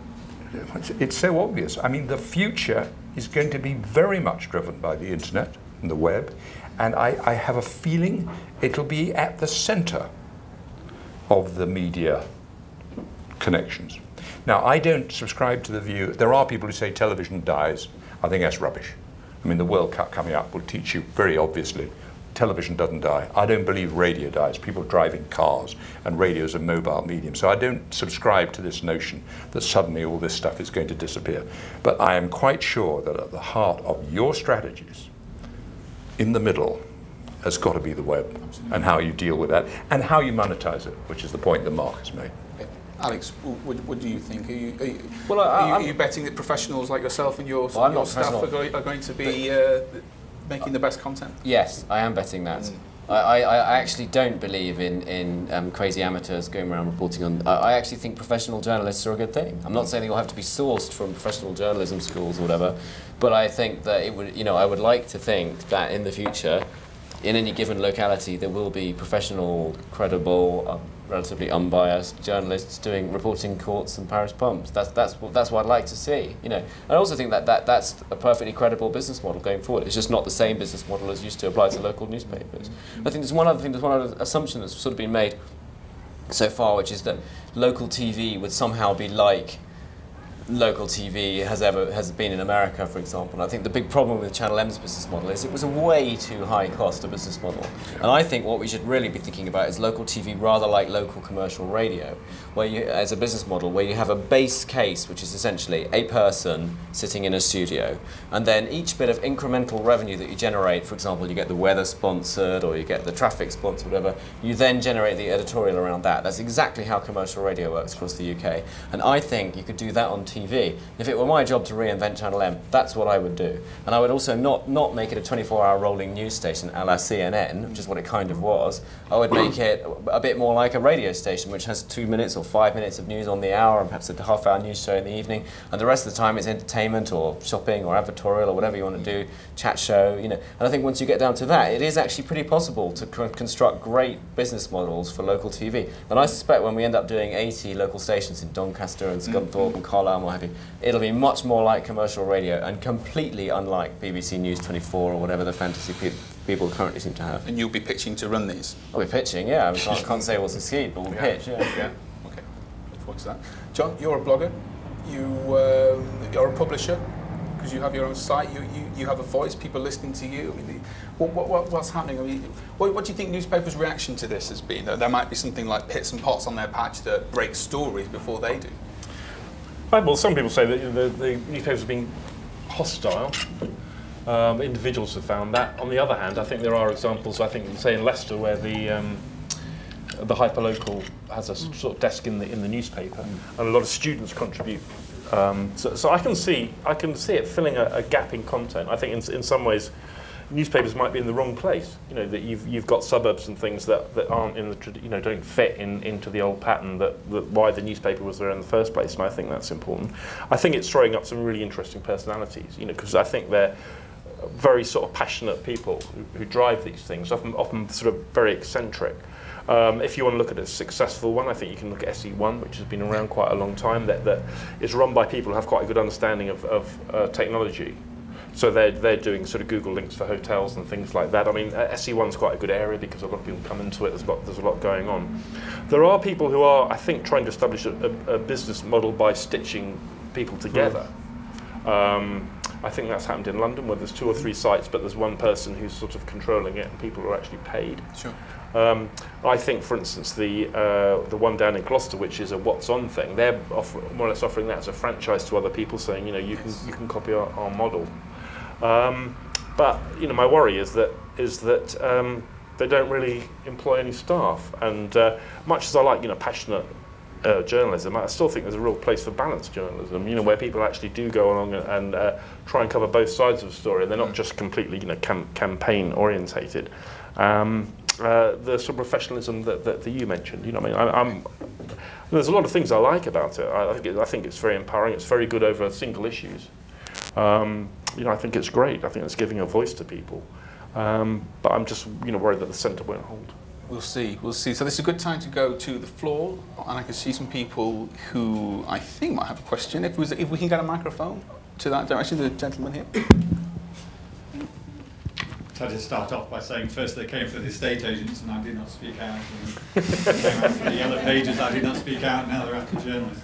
[SPEAKER 4] it's so obvious. I mean, the future is going to be very much driven by the internet and the web, and I have a feeling it'll be at the center of the media connections. Now, I don't subscribe to the view, there are people who say television dies. I think that's rubbish. I mean, the World Cup coming up will teach you very obviously television doesn't die. I don't believe radio dies. People drive in cars, and radio is a mobile medium. So I don't subscribe to this notion that suddenly all this stuff is going to disappear. But I am quite sure that at the heart of your strategies, in the middle, has got to be the web. Absolutely. And how you deal with that, and how you monetize it, which is the point that Marc has made.
[SPEAKER 1] Alex, what do you think? Are you betting that professionals like yourself and your staff are going to be making the best content?
[SPEAKER 3] Yes, I am betting that. I actually don't believe in crazy amateurs going around reporting on. I actually think professional journalists are a good thing. I'm not saying you'll have to be sourced from professional journalism schools or whatever, but I think that it would. I would like to think that in the future, in any given locality, there will be professional, credible, relatively unbiased journalists reporting courts and parish pumps. That's what I'd like to see. I also think that's a perfectly credible business model going forward. It's just not the same business model as used to apply to local newspapers. I think there's one other assumption that's sort of been made so far, which is that local TV would somehow be like local TV has been in America, for example. And I think the big problem with Channel M's business model is it was a way too high cost a business model. And I think what we should really be thinking about is local TV rather like local commercial radio, where you, as a business model, where you have a base case, which is essentially a person sitting in a studio, and then each bit of incremental revenue that you generate, for example, you get the weather sponsored or you get the traffic sponsored, whatever, you then generate the editorial around that. That's exactly how commercial radio works across the UK. And I think you could do that on TV. If it were my job to reinvent Channel M, that's what I would do. And I would also not make it a 24-hour rolling news station a la CNN, which is what it kind of was. I would make it a bit more like a radio station, which has 2 minutes or 5 minutes of news on the hour, and perhaps a half-hour news show in the evening. And the rest of the time it's entertainment or shopping or advertorial or whatever you want to do, chat show, And I think once you get down to that, it is actually pretty possible to construct great business models for local TV. And I suspect when we end up doing 80 local stations in Doncaster and Scunthorpe and Carlisle and what have you, it'll be much more like commercial radio and completely unlike BBC News 24 or whatever the fantasy people currently seem to have.
[SPEAKER 1] And you'll be pitching to run these?
[SPEAKER 3] I'll be pitching, yeah. I can't say what's succeed, but we'll pitch, yeah.
[SPEAKER 1] Okay, look forward to that. John, you're a blogger. You're a publisher because you have your own site. You have a voice. People listening to you. I mean, what's happening? I mean, what do you think newspapers' reaction to this has been? There might be something like pits and pots on their patch that break stories before they do.
[SPEAKER 2] Well, some people say that the newspapers have been hostile. Individuals have found that. On the other hand, I think there are examples, say in Leicester, where the hyperlocal has a sort of desk in the newspaper, and a lot of students contribute. So I can see it filling a gap in content. I think in some ways, newspapers might be in the wrong place. That you've got suburbs and things that aren't in the don't fit into the old pattern that why the newspaper was there in the first place. And I think that's important. I think it's throwing up some really interesting personalities. Because I think they're very sort of passionate people who drive these things, often sort of very eccentric. If you want to look at a successful one, I think you can look at SE1, which has been around quite a long time, that is run by people who have quite a good understanding of technology. So they're doing sort of Google links for hotels and things like that. I mean, SE1's quite a good area because a lot of people come into it. There's a lot going on. There are people who are, I think, trying to establish a business model by stitching people together. I think that's happened in London, where there's 2 or 3 sites, but there's one person who's sort of controlling it, and people are actually paid.
[SPEAKER 1] Sure.
[SPEAKER 2] I think, for instance, the one down in Gloucester, which is a What's On thing, they're more or less offering that as a franchise to other people, saying, you can copy our model. But my worry is that they don't really employ any staff, and much as I like passionate journalism, I still think there's a real place for balanced journalism, where people actually do go along and try and cover both sides of the story, and they're not just completely campaign orientated. The sort of professionalism that you mentioned, there's a lot of things I like about it. I think it's very empowering. It's very good over single issues. I think it's great. I think it's giving a voice to people. But I'm just worried that the centre won't hold.
[SPEAKER 1] We'll see. So this is a good time to go to the floor, and I can see some people who I think might have a question. If we can get a microphone to that direction, the gentleman here.
[SPEAKER 6] So I just start off by saying first they came for the estate agents and I did not speak out. And came after the yellow pages, I did not speak out. Now they're after journalists.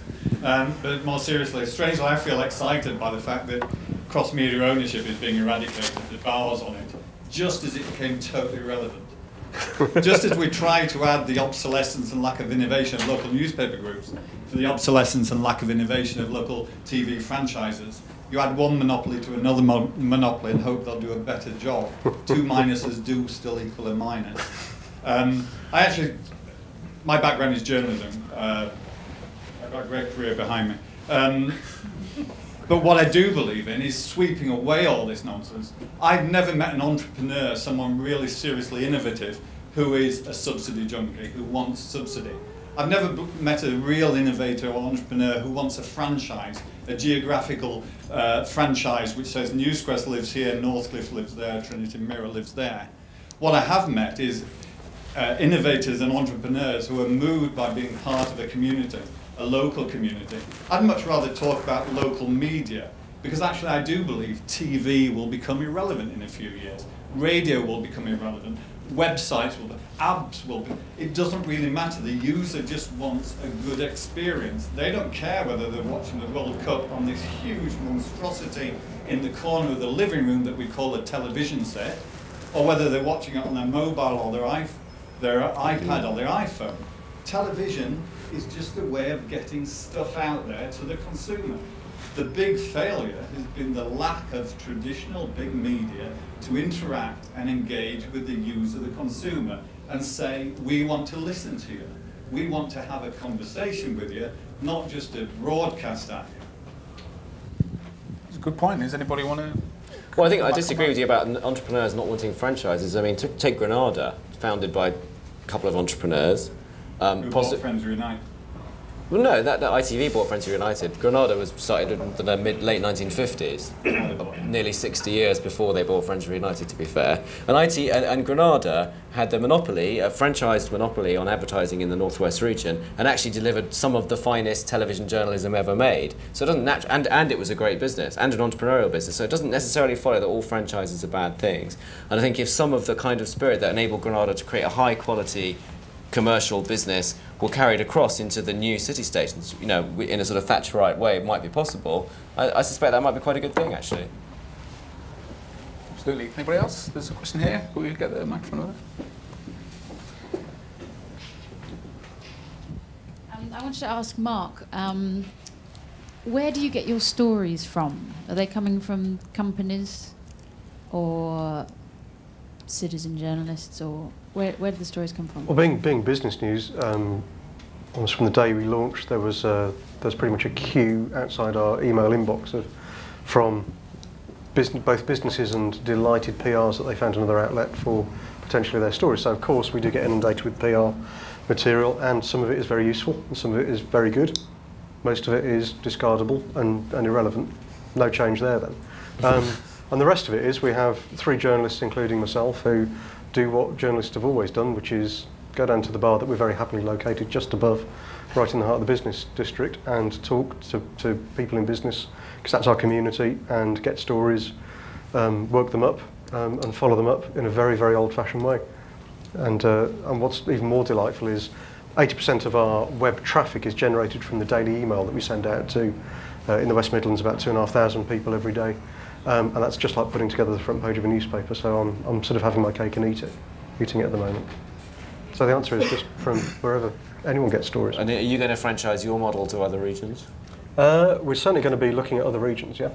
[SPEAKER 6] But more seriously, strangely, I feel excited by the fact that cross-media ownership is being eradicated. The bars on it just as it became totally irrelevant. Just as we tried to add the obsolescence and lack of innovation of local newspaper groups to the obsolescence and lack of innovation of local TV franchises, you add one monopoly to another monopoly and hope they'll do a better job. Two minuses do still equal a minus. My background is journalism. I've got a great career behind me. But what I do believe in is sweeping away all this nonsense. I've never met an entrepreneur, someone really seriously innovative, who is a subsidy junkie, who wants subsidy. I've never met a real innovator or entrepreneur who wants a franchise, a geographical franchise which says Newsquest lives here, Northcliffe lives there, Trinity Mirror lives there. What I have met is innovators and entrepreneurs who are moved by being part of a community, a local community. I'd much rather talk about local media, because actually I do believe TV will become irrelevant in a few years. Radio will become irrelevant. Websites will be, apps will be. It doesn't really matter. The user just wants a good experience. They don't care whether they're watching the World Cup on this huge monstrosity in the corner of the living room that we call a television set, or whether they're watching it on their mobile or their iPad or their iPhone. Television is just a way of getting stuff out there to the consumer. The big failure has been the lack of traditional big media to interact and engage with the user, the consumer, and say, we want to listen to you. We want to have a conversation with you, not just a broadcast at you.
[SPEAKER 1] That's a good point. Does anybody want to...
[SPEAKER 3] Well, I think I disagree with you about entrepreneurs not wanting franchises. I mean, take Granada, founded by a couple of entrepreneurs.
[SPEAKER 6] Who bought Friends Reunite?
[SPEAKER 3] Well, no, that ITV bought Friends United. Granada was started in the late 1950s, nearly 60 years before they bought Friends United, to be fair. And Granada had the monopoly, a franchised monopoly on advertising in the Northwest region, and actually delivered some of the finest television journalism ever made. So it doesn't and it was a great business and an entrepreneurial business. So it doesn't necessarily follow that all franchises are bad things. And I think if some of the kind of spirit that enabled Granada to create a high quality commercial business were carried across into the new city stations, you know, in a sort of Thatcherite way, it might be possible. I suspect that might be quite a good thing, actually.
[SPEAKER 1] Absolutely. Anybody else? There's a question here. Will you get the microphone over there?
[SPEAKER 7] I wanted to ask Marc, where do you get your stories from? Are they coming from companies or citizen journalists, or where do the stories come from?
[SPEAKER 5] Well, being business news, almost from the day we launched, there's pretty much a queue outside our email inbox from both businesses and delighted PRs that they found another outlet for potentially their stories. So of course we do get inundated with PR material, and some of it is very useful and some of it is very good. Most of it is discardable and irrelevant. No change there then. And the rest of it is we have 3 journalists, including myself, who do what journalists have always done, which is go down to the bar that we're very happily located just above, right in the heart of the business district, and talk to people in business, because that's our community, and get stories, work them up, and follow them up in a very, very old-fashioned way. And what's even more delightful is 80% of our web traffic is generated from the daily email that we send out to, in the West Midlands, about 2,500 people every day. And that's just like putting together the front page of a newspaper, so I'm sort of having my cake and eating it at the moment. So the answer is just from wherever anyone gets stories.
[SPEAKER 3] And are you going to franchise your model to other regions?
[SPEAKER 5] We're certainly going to be looking at other regions, yeah.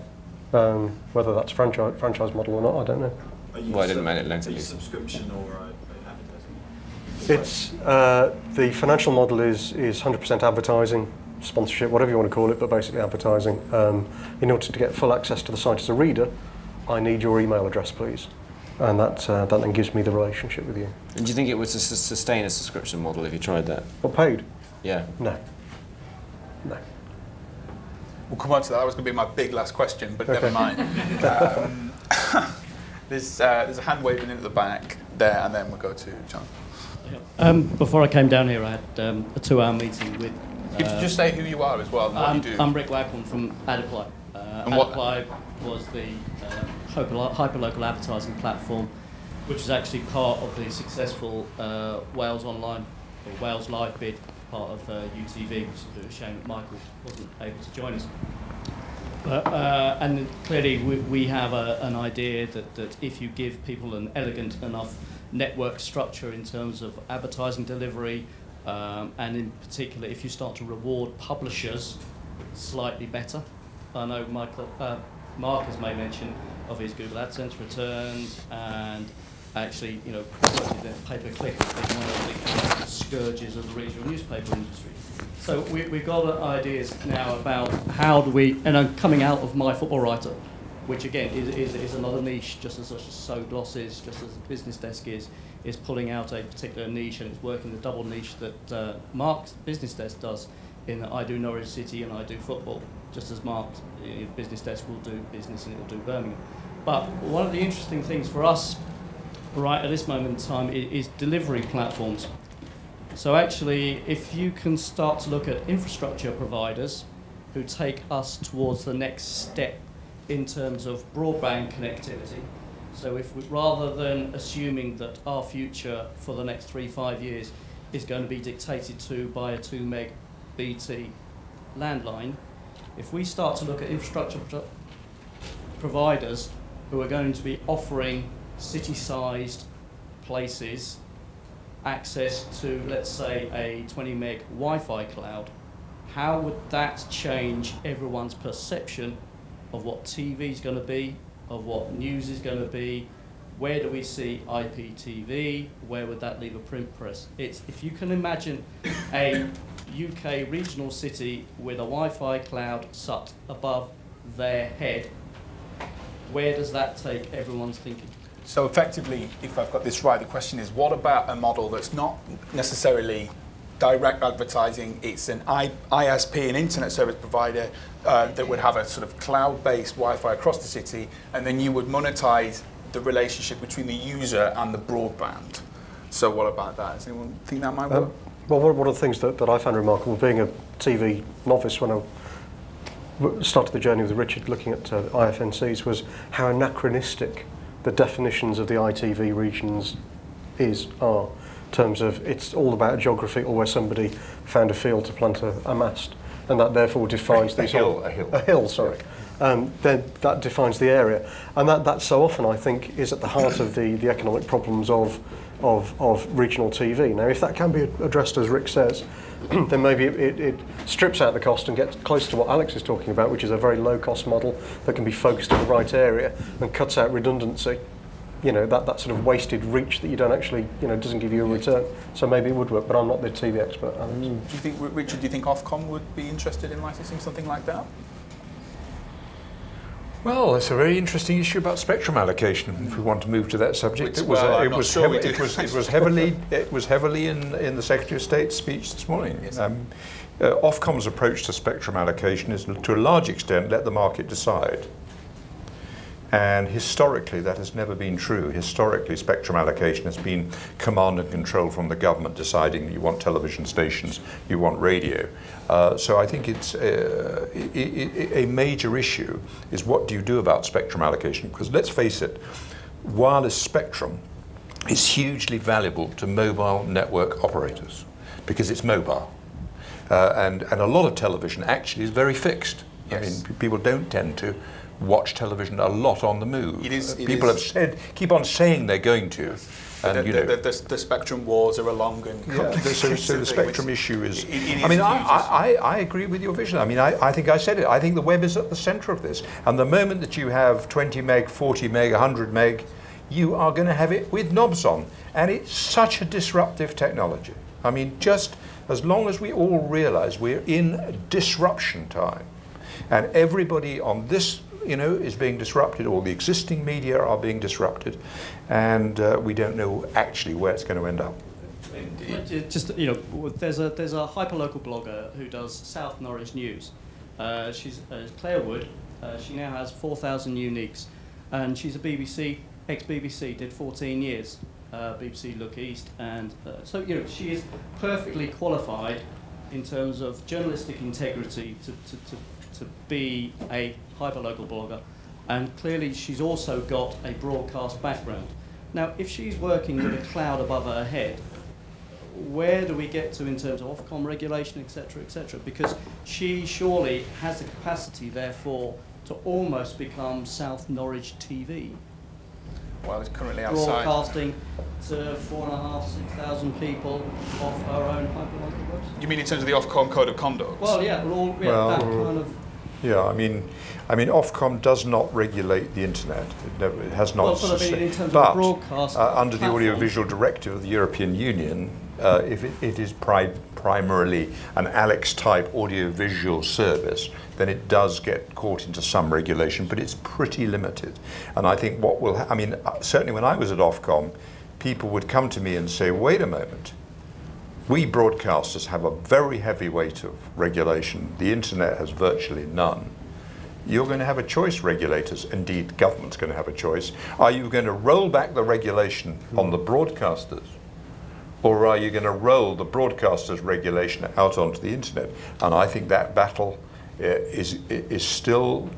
[SPEAKER 5] Whether that's franchise model or not, I don't know.
[SPEAKER 3] Well, I didn't mean it lengthily.
[SPEAKER 8] Are you subscription or advertising?
[SPEAKER 5] It's the financial model is 100% advertising, sponsorship, whatever you want to call it, but basically advertising. In order to get full access to the site as a reader, I need your email address, please. And that then gives me the relationship with you.
[SPEAKER 3] And do you think it would sustain a subscription model if you tried that?
[SPEAKER 5] Or paid?
[SPEAKER 3] Yeah.
[SPEAKER 5] No. No.
[SPEAKER 1] We'll come on to that. That was going to be my big last question, but never mind. There's a hand waving in at the back there, and then we'll go to John.
[SPEAKER 9] Before I came down here, I had a 2-hour meeting with...
[SPEAKER 1] Could you just say who you are as well and what you do?
[SPEAKER 9] I'm Rick Wagman from AdApply. AdApply was the hyperlocal advertising platform, which is actually part of the successful Wales Online or WalesLive bid, part of UTV, which is a shame that Michael wasn't able to join us. And clearly we have an idea that if you give people an elegant enough network structure in terms of advertising delivery, and in particular if you start to reward publishers slightly better. I know Marc has made mention of his Google AdSense returns, and actually, you know, pay-per-click has been one of the scourges of the regional newspaper industry. So we've got ideas now about how do we, and I'm coming out of My Football Writer, which again is another niche, just as such as So Gloss is, just as the Business Desk is pulling out a particular niche, and it's working the double niche that Marc's Business Desk does in that I do Norwich City and I do football, just as Marc's Business Desk will do business and it will do Birmingham. But one of the interesting things for us right at this moment in time is delivery platforms. So actually, if you can start to look at infrastructure providers who take us towards the next step in terms of broadband connectivity, so if we, rather than assuming that our future for the next 3-5 years is going to be dictated to by a 2 meg BT landline, if we start to look at infrastructure providers who are going to be offering city-sized places access to, let's say, a 20 meg Wi-Fi cloud, how would that change everyone's perception of what TV is going to be, of what news is going to be? Where do we see IPTV? Where would that leave a print press? It's, if you can imagine a UK regional city with a Wi-Fi cloud sat above their head, where does that take everyone's thinking?
[SPEAKER 1] So effectively, if I've got this right, the question is, what about a model that's not necessarily direct advertising, it's an ISP, an internet service provider, that would have a sort of cloud-based Wi-Fi across the city, and then you would monetize the relationship between the user and the broadband. So what about that? Does anyone think that might work?
[SPEAKER 5] Well, one of the things that I found remarkable, being a TV novice when I started the journey with Richard looking at IFNCs, was how anachronistic the definitions of the ITV regions are, in terms of it's all about geography, or where somebody found a field to plant a mast, and that therefore defines
[SPEAKER 4] a hill,
[SPEAKER 5] sorry. Then that defines the area, and that so often I think is at the heart of the economic problems of regional TV. Now, if that can be addressed as Rick says, then maybe it strips out the cost and gets close to what Alex is talking about, which is a very low-cost model that can be focused in the right area and cuts out redundancy. You know, that sort of wasted reach that you don't actually, you know, doesn't give you a return. So maybe it would work, but I'm not the TV expert, Alex.
[SPEAKER 1] Do you think, Richard, do you think Ofcom would be interested in licensing something like that?
[SPEAKER 4] Well, it's a very interesting issue about spectrum allocation. If we want to move to that subject, it was heavily in the Secretary of State's speech this morning. Yes. Ofcom's approach to spectrum allocation is, to a large extent, let the market decide. And historically, that has never been true. Historically, spectrum allocation has been command and control from the government, deciding that you want television stations, you want radio. So I think it's a major issue is, what do you do about spectrum allocation? Because let's face it, wireless spectrum is hugely valuable to mobile network operators because it's mobile. And a lot of television actually is very fixed. Yes. I mean, people don't tend to watch television a lot on the move. People have said, keep on saying they're going to. And
[SPEAKER 1] the spectrum wars are a long and complicated
[SPEAKER 4] so the spectrum issue is. I mean, I agree with your vision. I mean, I think I said it. I think the web is at the centre of this. And the moment that you have 20 meg, 40 meg, 100 meg, you are going to have it with knobs on. And it's such a disruptive technology. I mean, just as long as we all realise we're in disruption time, and everybody on this, you know, is being disrupted, all the existing media are being disrupted, and we don't know actually where it's going to end up.
[SPEAKER 9] Just, you know, there's a hyperlocal blogger who does South Norwich news. She's Claire Wood. She now has 4,000 uniques, and she's a BBC, ex-BBC, did 14 years, BBC Look East, and so, you know, she is perfectly qualified in terms of journalistic integrity to be a hyperlocal blogger, and clearly she's also got a broadcast background. Now, if she's working with a cloud above her head, where do we get to in terms of Ofcom regulation, etc., etc.? Because she surely has the capacity, therefore, to almost become South Norwich TV.
[SPEAKER 1] Well, it's currently outside.
[SPEAKER 9] Broadcasting to 4,500, 6,000 people off our own hyperlocal website.
[SPEAKER 1] You mean in terms of the Ofcom code of conduct?
[SPEAKER 9] Well, yeah, that kind of.
[SPEAKER 4] Yeah, I mean, Ofcom does not regulate the internet. It has not.
[SPEAKER 9] Well, but I mean, in terms
[SPEAKER 4] but
[SPEAKER 9] of broadcast
[SPEAKER 4] under the
[SPEAKER 9] platform.
[SPEAKER 4] Audiovisual Directive of the European Union, if it is primarily an Alex-type audiovisual service, then it does get caught into some regulation, but it's pretty limited. And I think what will, certainly when I was at Ofcom, people would come to me and say, wait a moment, we broadcasters have a very heavy weight of regulation. The internet has virtually none. You're going to have a choice, regulators, indeed government's going to have a choice. Are you going to roll back the regulation on the broadcasters? Or are you going to roll the broadcasters' regulation out onto the internet? And I think that battle is still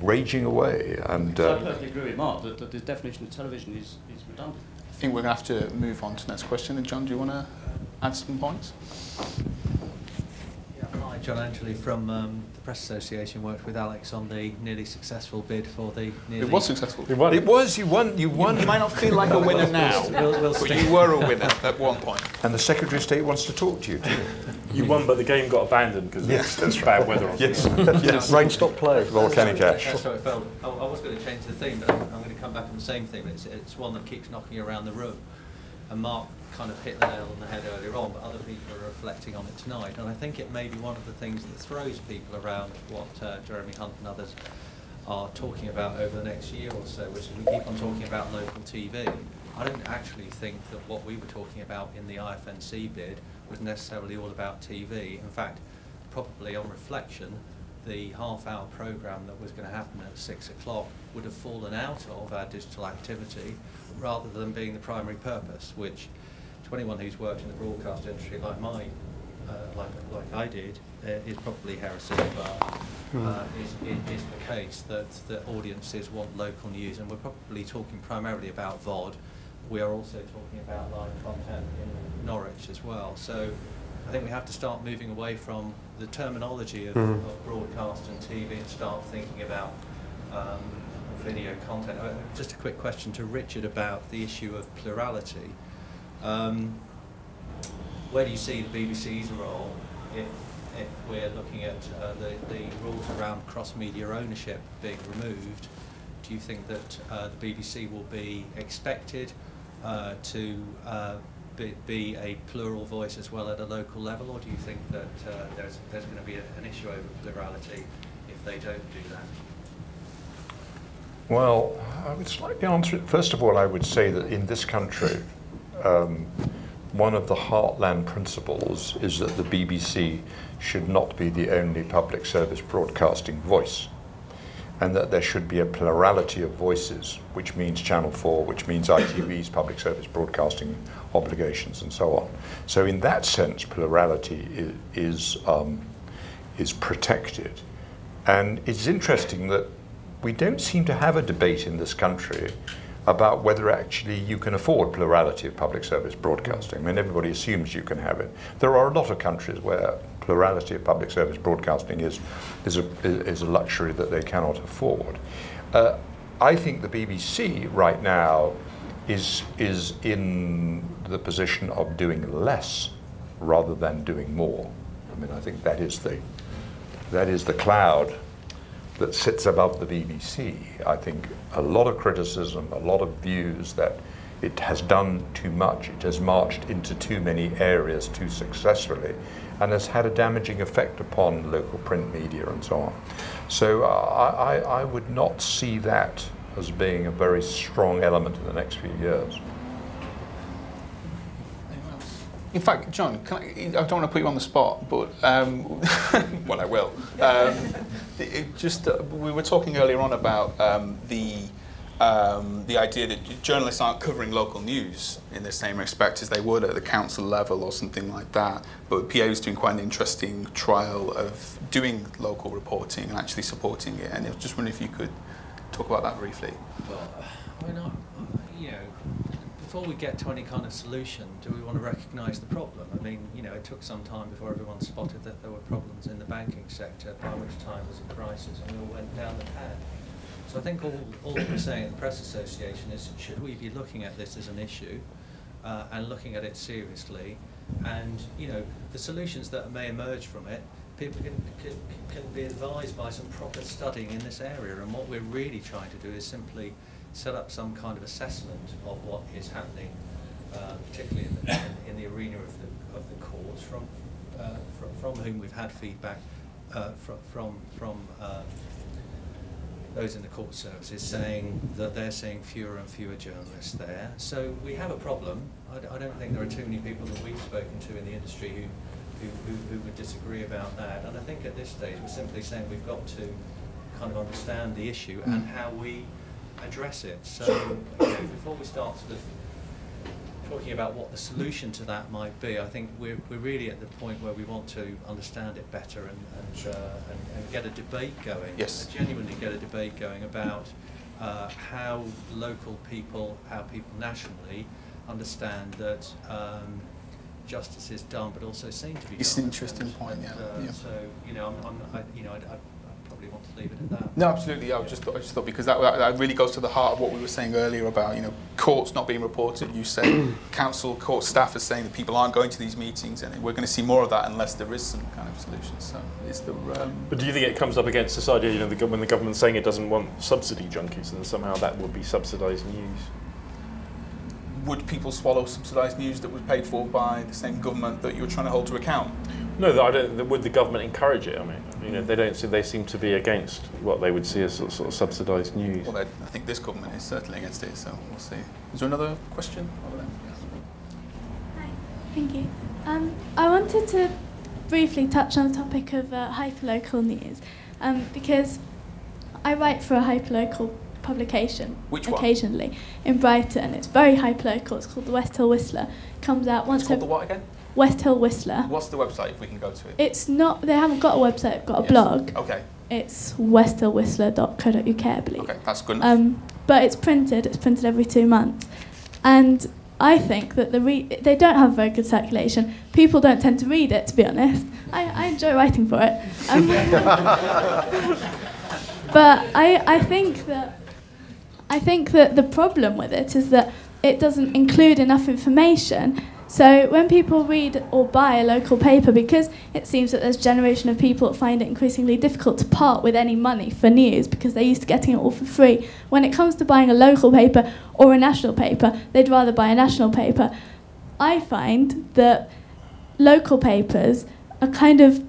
[SPEAKER 4] raging away. And
[SPEAKER 9] So I perfectly agree with Mark that the definition of television is redundant.
[SPEAKER 1] I think we're going to have to move on to the next question. And John, do you want to add some points?
[SPEAKER 8] Hi, John Angeli from the Press Association. Worked with Alex on the nearly successful bid for the.
[SPEAKER 1] It was successful.
[SPEAKER 4] it was. You won. You won.
[SPEAKER 1] You might not feel like a winner now, but you were a winner at one point.
[SPEAKER 4] And the Secretary of State wants to talk to you too.
[SPEAKER 2] You won, but the game got abandoned because it's bad weather. Or
[SPEAKER 4] Yes.
[SPEAKER 5] Yes. Rain stopped playing.
[SPEAKER 4] Volcanic ash.
[SPEAKER 8] That's how it felt. I was going to change the theme, but I'm going to come back on the same thing. It's one that keeps knocking around the room. And Mark kind of hit the nail on the head earlier on, but other people are reflecting on it tonight. And I think it may be one of the things that throws people around what Jeremy Hunt and others are talking about over the next year or so, which is we keep on talking about local TV. I don't actually think that what we were talking about in the IFNC bid was necessarily all about TV. In fact, probably on reflection, the half-hour programme that was going to happen at 6 o'clock would have fallen out of our digital activity rather than being the primary purpose, which to anyone who's worked in the broadcast industry like like I did, is probably heresy, but is the case that audiences want local news, and we're probably talking primarily about VOD. We are also talking about live content in Norwich as well. So I think we have to start moving away from the terminology of broadcast and TV and start thinking about video content. Just a quick question to Richard about the issue of plurality. Where do you see the BBC's role if we're looking at the rules around cross-media ownership being removed? Do you think that the BBC will be expected to be a plural voice as well at a local level, or do you think that there's going to be an issue over plurality if they don't do that?
[SPEAKER 4] Well, I would slightly answer it. First of all, I would say that in this country, one of the heartland principles is that the BBC should not be the only public service broadcasting voice, and that there should be a plurality of voices, which means Channel 4, which means ITV's public service broadcasting obligations, and so on. So in that sense, plurality is protected. And it's interesting that we don't seem to have a debate in this country about whether actually you can afford plurality of public service broadcasting. I mean, everybody assumes you can have it. There are a lot of countries where plurality of public service broadcasting is a luxury that they cannot afford. I think the BBC right now is in the position of doing less rather than doing more. I mean, I think that is the cloud that sits above the BBC. I think a lot of criticism, a lot of views that it has done too much, it has marched into too many areas too successfully, and has had a damaging effect upon local print media and so on. So I would not see that as being a very strong element in the next few years.
[SPEAKER 1] In fact, John, I don't want to put you on the spot, but well, I will. We were talking earlier on about the idea that journalists aren't covering local news in the same respect as they would at the council level or something like that. But PA is doing quite an interesting trial of doing local reporting and actually supporting it. And I was just wondering if you could talk about that briefly.
[SPEAKER 8] Well, I mean, you know, before we get to any kind of solution, do we want to recognise the problem? I mean, you know, it took some time before everyone spotted that there were problems in the banking sector, by which time there was a crisis, and we all went down the pan. So I think all that we're saying at the Press Association is, should we be looking at this as an issue and looking at it seriously, and, you know, the solutions that may emerge from it, people can be advised by some proper studying in this area, and what we're really trying to do is simply set up some kind of assessment of what is happening, particularly in the arena of the courts, from whom we've had feedback from those in the court services saying that they're seeing fewer and fewer journalists there. So we have a problem. I don't think there are too many people that we've spoken to in the industry who would disagree about that. And I think at this stage we're simply saying we've got to kind of understand the issue and how we address it. So you know, before we start sort of talking about what the solution to that might be, I think we're really at the point where we want to understand it better and get a debate going.
[SPEAKER 1] Yes.
[SPEAKER 8] Genuinely get a debate going about how local people, how people nationally understand that justice is done, but also seen to be done.
[SPEAKER 1] It's an interesting point, yeah.
[SPEAKER 8] So you know, I probably want to leave it at that.
[SPEAKER 1] No, absolutely. I just thought because that really goes to the heart of what we were saying earlier about, you know, courts not being reported. You say council, court staff are saying that people aren't going to these meetings, and we're going to see more of that unless there is some kind of solution. So it's the.
[SPEAKER 2] But do you think it comes up against this idea, you know, when the government's saying it doesn't want subsidy junkies, and somehow that would be subsidised news?
[SPEAKER 1] Would people swallow subsidised news that was paid for by the same government that you were trying to hold to account?
[SPEAKER 2] No, I don't. Would the government encourage it? I mean, you know, they don't. They seem to be against what they would see as sort of subsidised news.
[SPEAKER 1] Well, I think this government is certainly against it. So we'll see. Is there another question over there?
[SPEAKER 10] Hi, thank you. I wanted to briefly touch on the topic of hyperlocal news, because I write for a hyperlocal publication.
[SPEAKER 1] Which one?
[SPEAKER 10] Occasionally in Brighton. It's very hyperlocal. It's called the West Hill Whistler. Comes out once.
[SPEAKER 1] It's called the what again?
[SPEAKER 10] West Hill Whistler.
[SPEAKER 1] What's the website if we can go to it?
[SPEAKER 10] It's not. They haven't got a website. They've got a blog.
[SPEAKER 1] Okay.
[SPEAKER 10] It's westhillwhistler.co.uk, I believe.
[SPEAKER 1] Okay, that's good enough.
[SPEAKER 10] But it's printed. It's printed every 2 months, and I think that they don't have very good circulation. People don't tend to read it, to be honest. I enjoy writing for it. But I think that the problem with it is that it doesn't include enough information. So when people read or buy a local paper, because it seems that there's a generation of people that find it increasingly difficult to part with any money for news because they're used to getting it all for free. When it comes to buying a local paper or a national paper, they'd rather buy a national paper. I find that local papers are kind of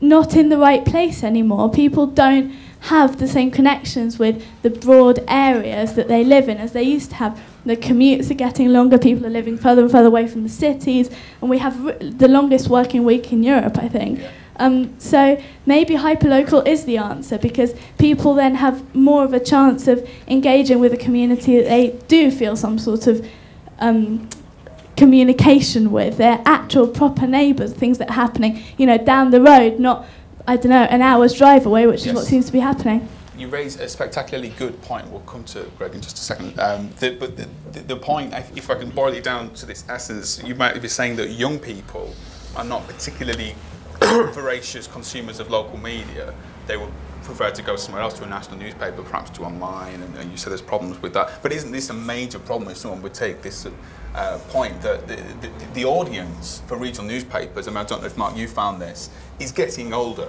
[SPEAKER 10] not in the right place anymore. People don't have the same connections with the broad areas that they live in as they used to have. The commutes are getting longer, people are living further and further away from the cities, and we have the longest working week in Europe, I think. So maybe hyperlocal is the answer, because people then have more of a chance of engaging with a community that they do feel some sort of communication with. They're actual proper neighbours, things that are happening, you know, down the road, not, I don't know, an hour's drive away, which is what seems to be happening.
[SPEAKER 1] You raise a spectacularly good point. We'll come to Greg in just a second. But the point, if I can boil it down to this essence, you might be saying that young people are not particularly voracious consumers of local media. They would prefer to go somewhere else, to a national newspaper, perhaps to online, and you said there's problems with that. But isn't this a major problem if someone would take this point that the audience for regional newspapers, I mean, I don't know if, Marc, you found this, is getting older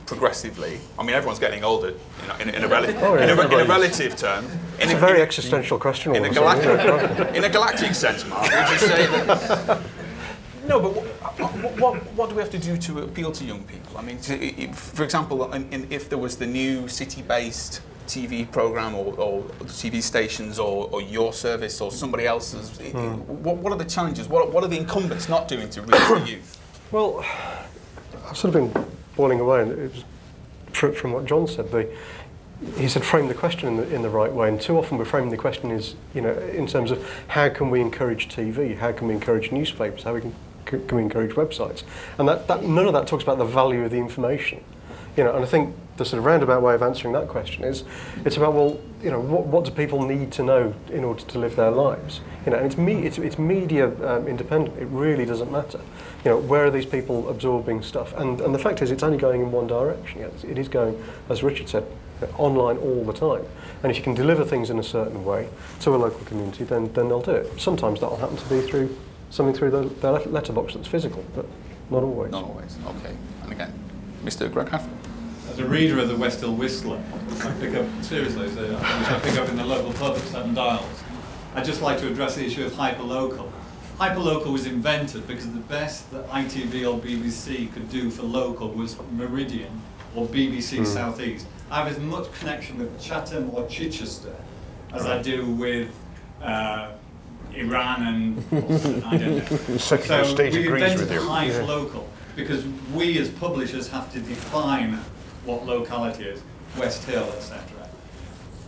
[SPEAKER 1] progressively. I mean, everyone's getting older, you know, in a relative term.
[SPEAKER 5] It's a very existential question.
[SPEAKER 1] In a galactic sense, Marc, would you say that? No, but what do we have to do to appeal to young people? I mean, for example, if there was the new city-based TV programme or TV stations or your service or somebody else's, what are the challenges? What are the incumbents not doing to reach the youth?
[SPEAKER 5] Well, I've sort of been boiling away, and it was from what John said. He said frame the question in the right way, and too often we're framing the question is, you know, in terms of how can we encourage TV, how can we encourage newspapers, how can we encourage websites, and that none of that talks about the value of the information. You know, and I think the sort of roundabout way of answering that question is, it's about, well, you know, what do people need to know in order to live their lives? You know, and it's media independent. It really doesn't matter. You know, where are these people absorbing stuff? And the fact is, it's only going in one direction. You know, it is going, as Richard said, online all the time. And if you can deliver things in a certain way to a local community, then they'll do it. Sometimes that'll happen to be through something through their letterbox that's physical, but not always.
[SPEAKER 1] Not always. Okay. And again, Mr. Greg Hafford.
[SPEAKER 6] As a reader of the West Hill Whistler, which I pick up seriously, which I pick up in the local pub at 7 Dials, I'd just like to address the issue of hyperlocal. Hyperlocal was invented because the best that ITV or BBC could do for local was Meridian or BBC South East. I have as much connection with Chatham or Chichester as I do with Iran and I don't know.
[SPEAKER 4] Secretary of State agrees with you.
[SPEAKER 6] Hyperlocal because we as publishers have to define what locality is, West Hill, etc.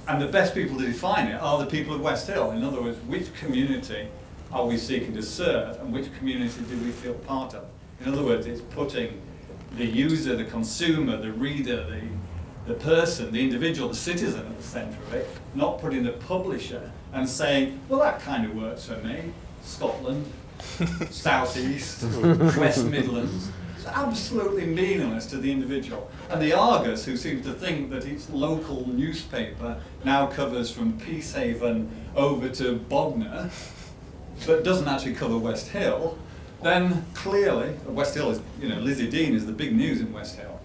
[SPEAKER 6] And the best people to define it are the people of West Hill. In other words, which community are we seeking to serve and which community do we feel part of? In other words, it's putting the user, the consumer, the reader, the person, the individual, the citizen at the centre of it, not putting the publisher and saying, well, that kind of works for me. Scotland, South East, West Midlands. It's absolutely meaningless to the individual. And the Argus, who seems to think that its local newspaper now covers from Peacehaven over to Bognor, but doesn't actually cover West Hill, then clearly, West Hill is, you know, Lizzie Dean is the big news in West Hill.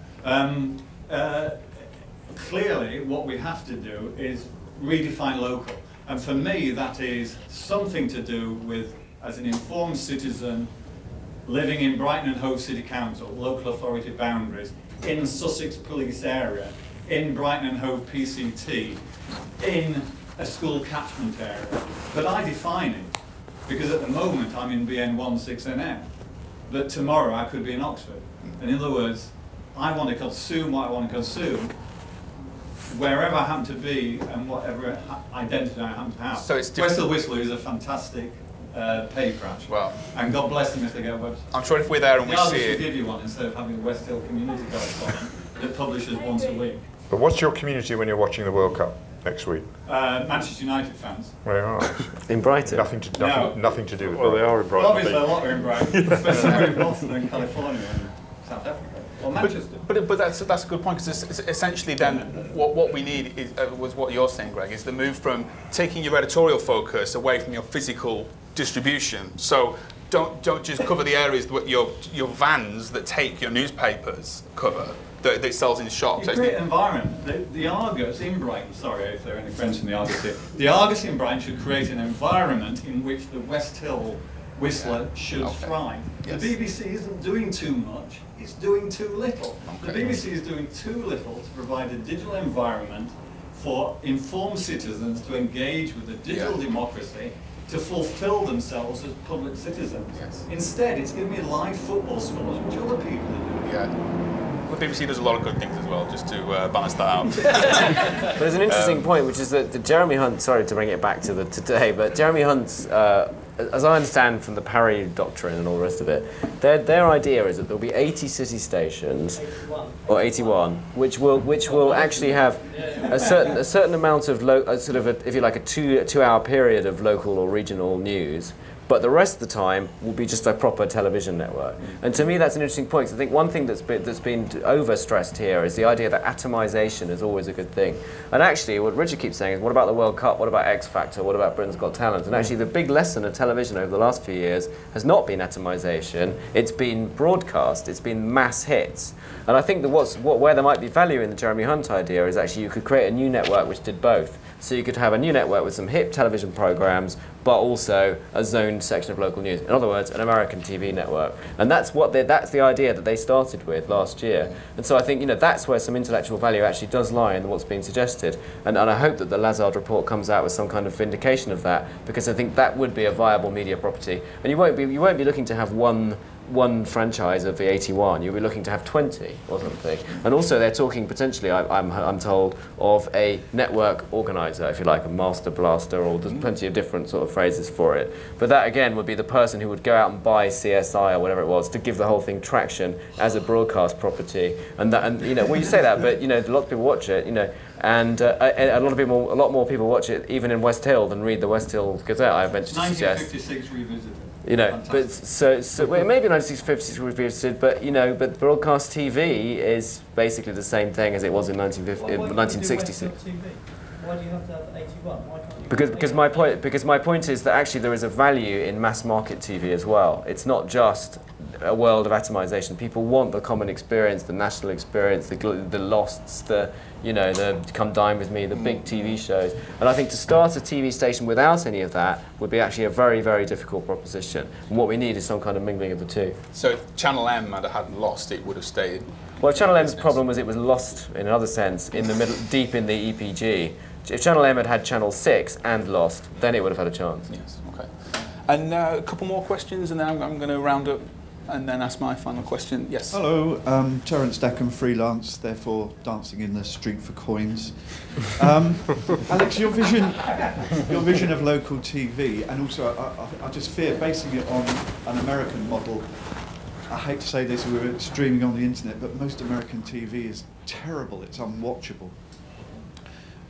[SPEAKER 6] Clearly, what we have to do is redefine local. And for me, that is something to do with, as an informed citizen, living in Brighton and Hove City Council, local authority boundaries, in Sussex Police Area, in Brighton and Hove PCT, in a school catchment area. But I define it, because at the moment I'm in BN16NM, but tomorrow I could be in Oxford. And in other words, I want to consume what I want to consume, wherever I happen to be and whatever identity I happen to have.
[SPEAKER 1] So it's
[SPEAKER 6] West Hill Whistler is a fantastic paper, actually.
[SPEAKER 1] Well,
[SPEAKER 6] and God bless them if they get a website.
[SPEAKER 1] I'm sure if we're there and we see
[SPEAKER 6] should
[SPEAKER 1] it.
[SPEAKER 6] give you one instead of having a West Hill community correspondent that publishes once a week.
[SPEAKER 4] But what's your community when you're watching the World Cup next week?
[SPEAKER 6] Manchester United fans.
[SPEAKER 4] Where are
[SPEAKER 3] In Brighton?
[SPEAKER 4] Nothing to do with
[SPEAKER 2] Well, they are in Brighton.
[SPEAKER 6] Well, obviously a lot are in Brighton, especially in Boston and California and South Africa. Or Manchester.
[SPEAKER 1] But that's a good point, because essentially then what we need is, was what you're saying, Greg, is the move from taking your editorial focus away from your physical distribution. So don't just cover the areas that your vans that take your newspapers cover, that it sells in shops.
[SPEAKER 6] You create an environment. The Argus in Brighton, sorry if there are any friends from the Argus here, the Argus in Brighton should create an environment in which the West Hill Whistler should thrive.
[SPEAKER 1] Yes.
[SPEAKER 6] The BBC isn't doing too much, it's doing too little.
[SPEAKER 1] Okay.
[SPEAKER 6] The BBC is doing too little to provide a digital environment for informed citizens to engage with the digital democracy, to fulfill themselves as public citizens.
[SPEAKER 1] Yes.
[SPEAKER 6] Instead, it's giving me live football scores, which other people are doing.
[SPEAKER 1] Yeah. Well, the BBC does a lot of good things as well, just to balance that out.
[SPEAKER 3] There's an interesting point, which is that Jeremy Hunt, sorry to bring it back to today, but Jeremy Hunt's, as I understand from the Parry doctrine and all the rest of it, their idea is that there'll be 80 city stations, 81. Or 81, which will actually have a certain amount of if you like a two-hour period of local or regional news. But the rest of the time will be just a proper television network. And to me, that's an interesting point. 'Cause I think one thing that's been overstressed here is the idea that atomization is always a good thing. And actually, what Richard keeps saying is, what about the World Cup? What about X Factor? What about Britain's Got Talent? And actually, the big lesson of television over the last few years has not been atomization. It's been broadcast. It's been mass hits. And I think that where there might be value in the Jeremy Hunt idea is actually you could create a new network which did both. So you could have a new network with some hip television programs, but also a zoned section of local news. In other words, an American TV network. And that's the idea that they started with last year. And so I think that's where some intellectual value actually does lie in what's being suggested. And I hope that the Lazard report comes out with some kind of vindication of that, because I think that would be a viable media property. And you won't be looking to have one one franchise of the 81, you'll be looking to have 20 or something. And also they're talking potentially, I'm told, of a network organizer, if you like, a master blaster, or there's plenty of different sort of phrases for it. But that again would be the person who would go out and buy CSI or whatever it was to give the whole thing traction as a broadcast property. And you know, well, you say that, but you know, a lot of people watch it, you know, and a lot more people watch it even in West Hill than read the West Hill Gazette, I venture to suggest.
[SPEAKER 6] 1956 revisited.
[SPEAKER 3] You know, but so well, maybe 1956 revisited, but you know, but broadcast TV is basically the same thing as it was in 1966.
[SPEAKER 11] Why do you have to have 81? Why can't you
[SPEAKER 3] Because my point is that actually there is a value in mass market TV as well. It's not just a world of atomization. People want the common experience, the national experience, the Losts, the Come Dine With Me, the big TV shows. And I think to start a TV station without any of that would be actually a very, very difficult proposition. And what we need is some kind of mingling of the two.
[SPEAKER 1] So if Channel M had Lost, it would have stayed.
[SPEAKER 3] Well, Channel M's problem was it was lost in another sense in the middle, deep in the EPG. If Channel M had Channel 6 and Lost, then it would have had a chance.
[SPEAKER 1] Yes, okay. And a couple more questions, and then I'm going to round up and then ask my final question. Yes.
[SPEAKER 12] Hello, Terence Deckham, freelance, therefore dancing in the street for coins. Alex, your vision of local TV, and also I just fear basing it on an American model. I hate to say this, we were streaming on the internet, but most American TV is terrible, it's unwatchable.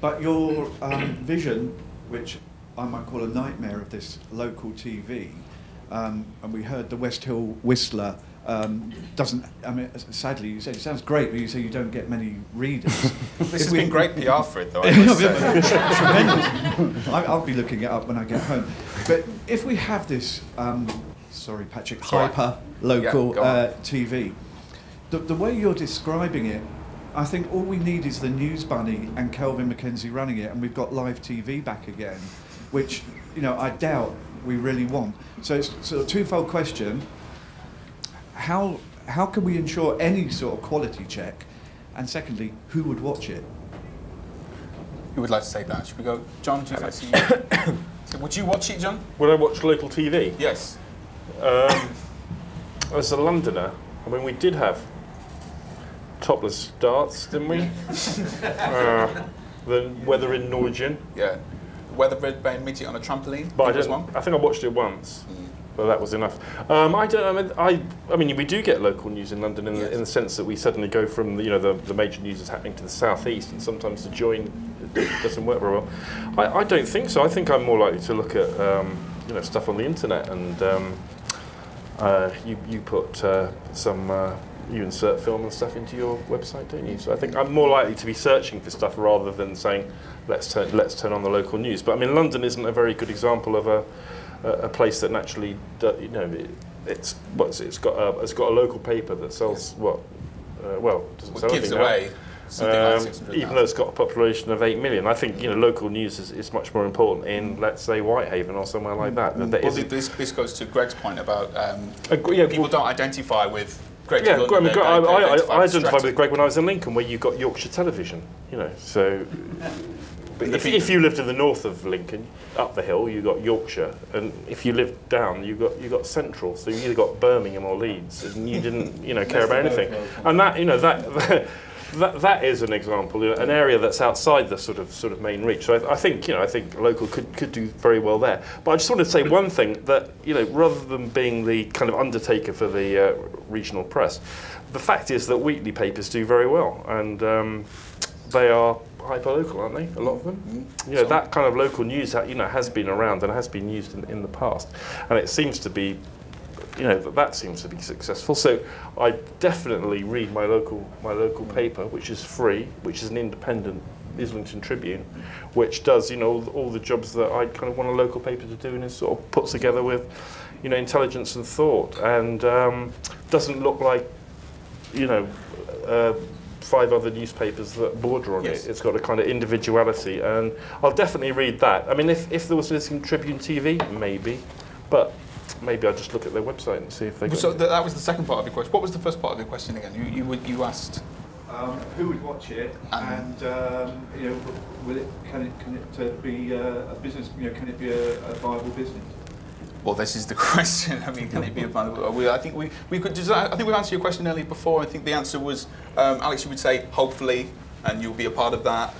[SPEAKER 12] But your vision, which I might call a nightmare of this local TV, and we heard the West Hill Whistler doesn't, I mean, sadly you said it sounds great, but you say you don't get many readers.
[SPEAKER 1] This has been great PR for it though, I must say.
[SPEAKER 12] Tremendous. I'll be looking it up when I get home. But if we have this, sorry Patrick, hyper-local TV, the way you're describing it, I think all we need is the News Bunny and Kelvin Mackenzie running it, and we've got live TV back again, which, you know, I doubt we really want. So it's sort of a twofold question. How can we ensure any sort of quality check? And secondly, who would watch it?
[SPEAKER 1] Who would like to say that? Should we go? John, do you fancy you? Would you watch it, John?
[SPEAKER 2] Would I watch local TV?
[SPEAKER 1] Yes.
[SPEAKER 2] As a Londoner, I mean, we did have topless darts, didn't we? The weather in Norwegian.
[SPEAKER 1] Yeah. Weather bred by a midget on a trampoline.
[SPEAKER 2] But I think I watched it once, but that was enough. I mean, we do get local news in London in the sense that we suddenly go from the major news is happening to the southeast, and sometimes the join doesn't work very well. I don't think so. I think I'm more likely to look at stuff on the internet, and you put you insert film and stuff into your website, don't you? So I think I'm more likely to be searching for stuff rather than saying, let's turn on the local news. But I mean, London isn't a very good example of a place that naturally, it's got a local paper that sells doesn't sell
[SPEAKER 1] gives
[SPEAKER 2] anything
[SPEAKER 1] away something like 600,000.
[SPEAKER 2] even though it's got a population of 8 million. I think local news is much more important in, let's say, Whitehaven or somewhere like that.
[SPEAKER 1] Well, this goes to Greg's point about people don't identify with. I identified with Greg when I was in Lincoln, where you got Yorkshire Television, so but if you lived in the north of Lincoln, up the hill, you got Yorkshire, and if you lived down, you got Central, so you either got Birmingham or Leeds, and you didn't care about anything. And that is an example, an area that's outside the sort of main reach. So I think local could do very well there. But I just wanted to say one thing, that rather than being the kind of undertaker for the regional press, the fact is that weekly papers do very well, and they are hyper-local, aren't they? A lot of them. That kind of local news has been around and has been used in the past, and it seems to be. That seems to be successful. So I definitely read my local paper, which is free, which is an independent Islington Tribune, which does all the jobs that I kind of want a local paper to do, and is sort of put together with intelligence and thought, and doesn't look like 5 other newspapers that border on it. It's got a kind of individuality, and I'll definitely read that. I mean, if there was an Islington Tribune TV, maybe, but. Maybe I'll just look at their website and see if they. So that was the second part of your question. What was the first part of your question again? You asked.
[SPEAKER 12] Who would watch it, and can it be a business? Can it be a viable business?
[SPEAKER 1] Well, this is the question. I mean, can it be available? I think we could. I think we answered your question earlier before. I think the answer was, Alex, you would say hopefully, and you'll be a part of that.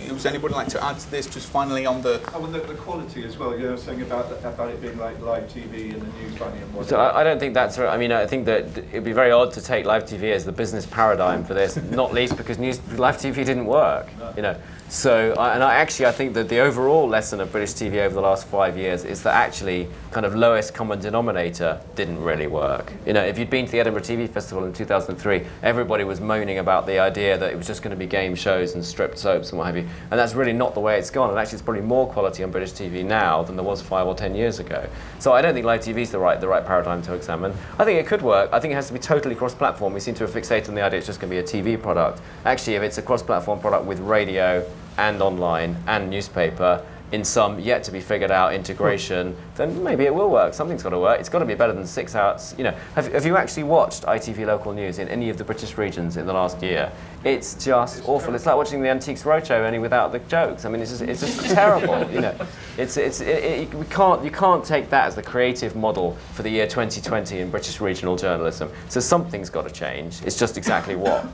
[SPEAKER 1] Does anybody like to add to this? Just finally on the.
[SPEAKER 12] Oh, well, the quality as well. You were saying about it being like live TV and the news running and whatnot.
[SPEAKER 3] So I don't think that's right. I mean, I think that it'd be very odd to take live TV as the business paradigm for this, not least because live TV didn't work. No. You know. So, I think that the overall lesson of British TV over the last 5 years is that actually kind of lowest common denominator didn't really work. You know, if you'd been to the Edinburgh TV Festival in 2003, everybody was moaning about the idea that it was just going to be game shows and stripped soaps and what have you. And that's really not the way it's gone. And actually, it's probably more quality on British TV now than there was 5 or 10 years ago. So I don't think live TV is the right paradigm to examine. I think it could work. I think it has to be totally cross-platform. We seem to have fixated on the idea it's just going to be a TV product. Actually, if it's a cross-platform product with radio and online and newspaper in some yet to be figured out integration, then maybe it will work. Something's got to work. It's got to be better than 6 hours. You know, have you actually watched ITV local news in any of the British regions in the last year? It's just awful. It's like watching the Antiques Roadshow only without the jokes. I mean, it's just terrible. You know, you can't take that as the creative model for the year 2020 in British regional journalism. So something's got to change. It's just exactly what.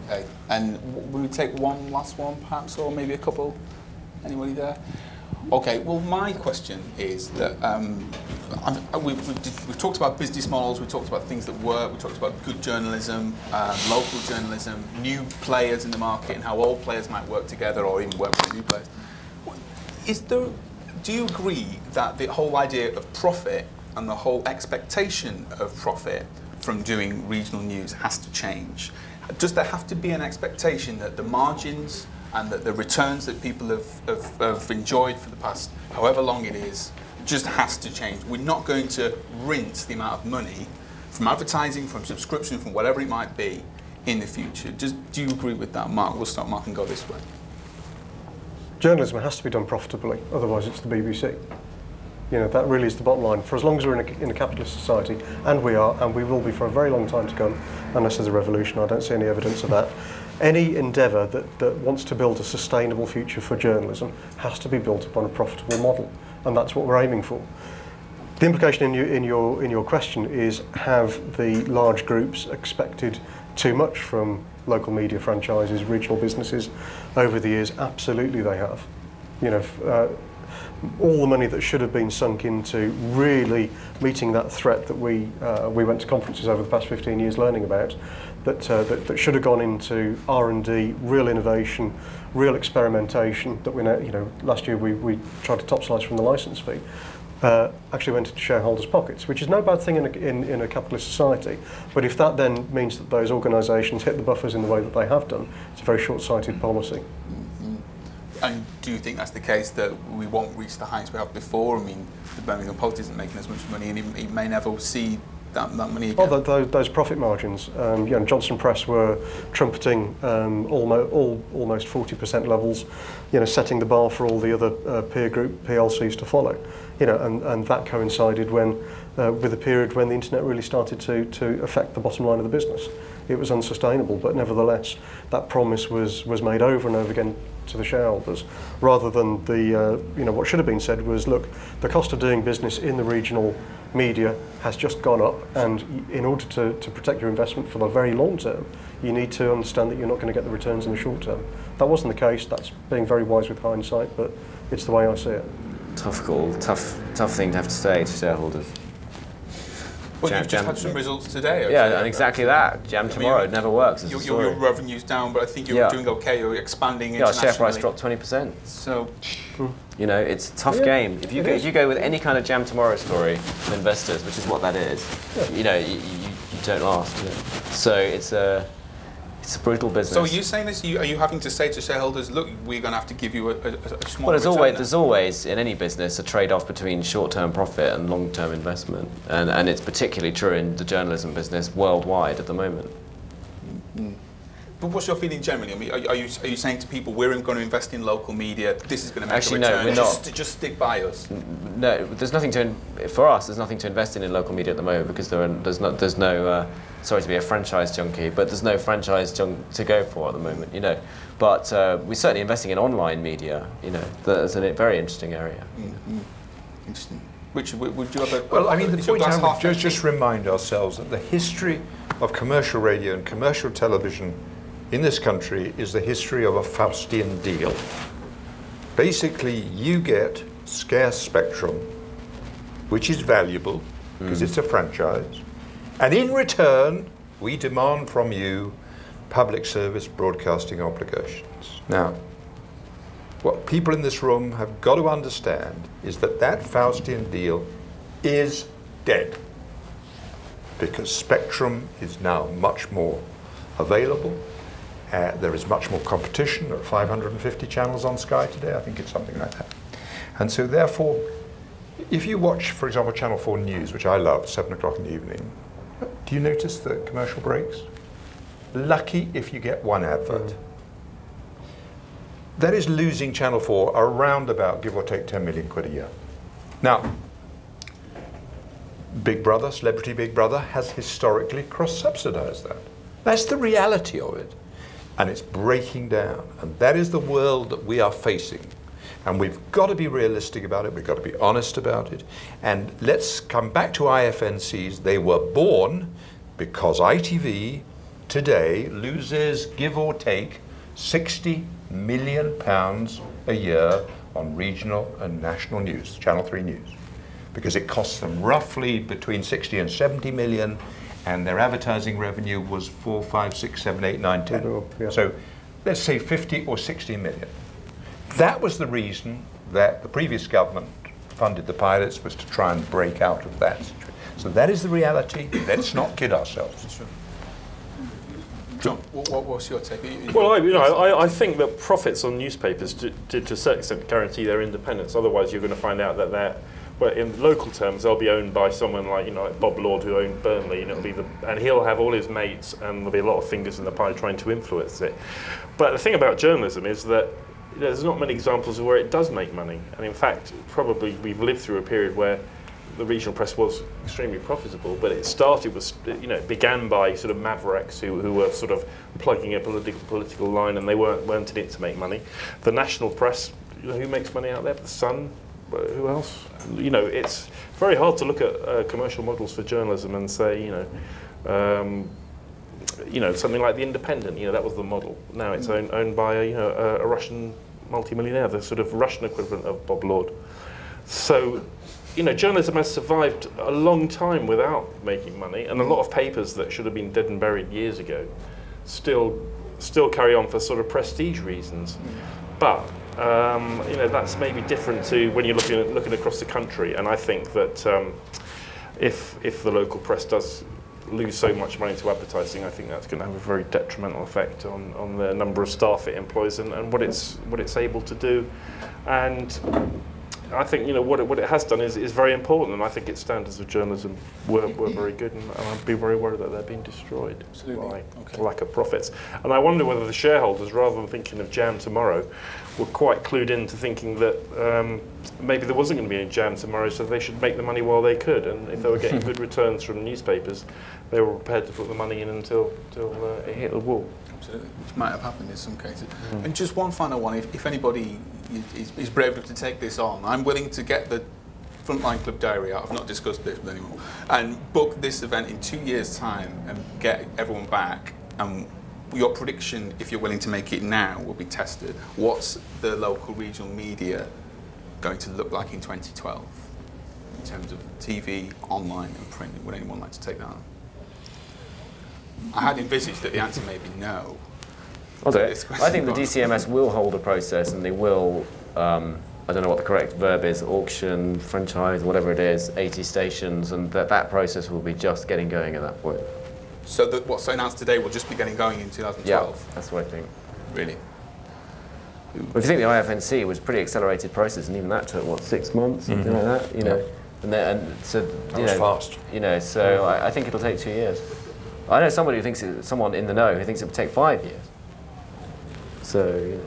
[SPEAKER 1] Okay, and will we take one last one perhaps, or maybe a couple? Anybody there? Okay, well my question is that we've talked about business models, we've talked about things that work, we talked about good journalism, local journalism, new players in the market and how old players might work together or even work with new players. Do you agree that the whole idea of profit and the whole expectation of profit from doing regional news has to change? Does there have to be an expectation that the margins and that the returns that people have enjoyed for the past however long it is just has to change? We're not going to rinse the amount of money from advertising, from subscription, from whatever it might be in the future. Do you agree with that, Marc? We'll start Marc and go this way.
[SPEAKER 5] Journalism has to be done profitably, otherwise it's the BBC. You know, that really is the bottom line. For as long as we're in a capitalist society, and we are, and we will be for a very long time to come, unless there's a revolution, I don't see any evidence of that. Any endeavour that wants to build a sustainable future for journalism has to be built upon a profitable model, and that's what we're aiming for. The implication in your question is, have the large groups expected too much from local media franchises, regional businesses over the years? Absolutely they have. You know, all the money that should have been sunk into really meeting that threat that we went to conferences over the past 15 years learning about, that should have gone into R&D, real innovation, real experimentation. That we know, you know, last year we tried to top slice from the licence fee. Actually went into shareholders' pockets, which is no bad thing in a capitalist society. But if that then means that those organisations hit the buffers in the way that they have done, it's a very short-sighted policy.
[SPEAKER 1] And do you think that's the case, that we won't reach the heights we have before? I mean, the Birmingham Post isn't making as much money, and it may never see that money again.
[SPEAKER 5] Oh, those profit margins. You know, Johnson Press were trumpeting almost 40% levels, you know, setting the bar for all the other peer group PLCs to follow. You know, and that coincided with a period when the internet really started to affect the bottom line of the business. It was unsustainable, but nevertheless, that promise was made over and over again to the shareholders, rather than the you know, what should have been said was, look, the cost of doing business in the regional media has just gone up, and in order to protect your investment for the very long term, you need to understand that you're not going to get the returns in the short term. That wasn't the case. That's being very wise with hindsight, but it's the way I see it.
[SPEAKER 3] Tough call, tough thing to have to say to shareholders.
[SPEAKER 1] Well, you've just had some results today.
[SPEAKER 3] Yeah, and exactly that. Jam tomorrow, it never works.
[SPEAKER 1] Your revenue's down, but I think you're doing okay. You're expanding internationally.
[SPEAKER 3] Yeah, share price dropped 20%.
[SPEAKER 1] So,
[SPEAKER 3] you know, it's a tough game. If you go with any kind of Jam Tomorrow story to investors, which is what that is, you know, you don't last. You know. So it's a brutal business.
[SPEAKER 1] So are you saying this? Are you having to say to shareholders, look, we're going to have to give you a small
[SPEAKER 3] return? Well, there's always in any business a trade-off between short-term profit and long-term investment, and it's particularly true in the journalism business worldwide at the moment.
[SPEAKER 1] Mm-hmm. But what's your feeling generally? I mean, are you saying to people, we're going to invest in local media, this is going to make a return?
[SPEAKER 3] No, we're not.
[SPEAKER 1] Just stick by us.
[SPEAKER 3] No, there's nothing for us, there's nothing to invest in local media at the moment, because there's no sorry to be a franchise junkie, but there's no franchise to go for at the moment, you know. But we're certainly investing in online media, you know. That's a very interesting area.
[SPEAKER 1] Mm-hmm. Interesting. Richard, would you have a...
[SPEAKER 4] Well, I mean, the
[SPEAKER 1] is your
[SPEAKER 4] point
[SPEAKER 1] glass
[SPEAKER 4] I
[SPEAKER 1] half
[SPEAKER 4] would
[SPEAKER 1] empty?
[SPEAKER 4] just remind ourselves that the history of commercial radio and commercial television in this country is the history of a Faustian deal. Basically, you get scarce spectrum, which is valuable because it's a franchise, and in return, we demand from you public service broadcasting obligations. Now, what people in this room have got to understand is that that Faustian deal is dead, because spectrum is now much more available. There is much more competition. There are 550 channels on Sky today. I think it's something like that. And so therefore, if you watch, for example, Channel 4 News, which I love, 7 o'clock in the evening, do you notice the commercial breaks? Lucky if you get one advert. That is losing Channel 4 around about, give or take, 10 million quid a year. Now, Big Brother, Celebrity Big Brother, has historically cross-subsidized that. That's the reality of it. And it's breaking down. And that is the world that we are facing. And we've got to be realistic about it. We've got to be honest about it. And let's come back to IFNCs. They were born because ITV today loses, give or take, £60 million a year on regional and national news, Channel 3 news, because it costs them roughly between 60 and 70 million, and their advertising revenue was 4, 5, 6, 7, 8, 9, 10.
[SPEAKER 5] Yeah.
[SPEAKER 4] So let's say 50 or 60 million. That was the reason that the previous government funded the pilots, was to try and break out of that situation. So that is the reality. Let's not kid ourselves.
[SPEAKER 1] John, what's your take?
[SPEAKER 2] Well, I think that profits on newspapers to a certain extent guarantee their independence. Otherwise, you're going to find out that they're, well, in local terms, they'll be owned by someone like, like Bob Lord, who owned Burnley, and and he'll have all his mates, and there'll be a lot of fingers in the pie trying to influence it. But the thing about journalism is that there's not many examples of where it does make money. And in fact, probably we've lived through a period where the regional press was extremely profitable, but it started with, it began by sort of mavericks who were sort of plugging a political line, and they weren't in it to make money. The national press, who makes money out there? The Sun, who else? It's very hard to look at commercial models for journalism and say, something like The Independent, that was the model. Now it's owned by a Russian multimillionaire, the sort of Russian equivalent of Bob Lord. So, journalism has survived a long time without making money, and a lot of papers that should have been dead and buried years ago still carry on for sort of prestige reasons. But that's maybe different to when you're looking across the country. And I think that if the local press does lose so much money to advertising, I think that's going to have a very detrimental effect on the number of staff it employs and what it's able to do. And I think what it has done is very important, and I think its standards of journalism were very good, and I'd be very worried that they're being destroyed by lack of profits. And I wonder whether the shareholders, rather than thinking of jam tomorrow, were quite clued into thinking that maybe there wasn't going to be any jam tomorrow, so they should make the money while they could. And if they were getting good returns from newspapers, they were prepared to put the money in until it hit the wall.
[SPEAKER 1] Absolutely, which might have happened in some cases. And just one final one, if anybody is brave enough to take this on, I'm willing to get the Frontline Club diary out, I've not discussed this with anyone, and book this event in 2 years' time and get everyone back. And your prediction, if you're willing to make it now, will be tested. What's the local regional media going to look like in 2012 in terms of TV, online and print? Would anyone like to take that on? I had envisaged that the answer may be no.
[SPEAKER 3] I think the DCMS will hold a process, and they will, I don't know what the correct verb is, auction, franchise, whatever it is, 80 stations, and that process will be just getting going at that point.
[SPEAKER 1] So what's announced today will just be getting going in 2012?
[SPEAKER 3] Yeah, that's what I think.
[SPEAKER 1] Really?
[SPEAKER 3] Well, if you think the IFNC was a pretty accelerated process, and even that took, what, 6 months, something like that, so
[SPEAKER 4] that was fast.
[SPEAKER 3] So I think it'll take 2 years. I know somebody who thinks someone in the know who thinks it would take 5 years. So,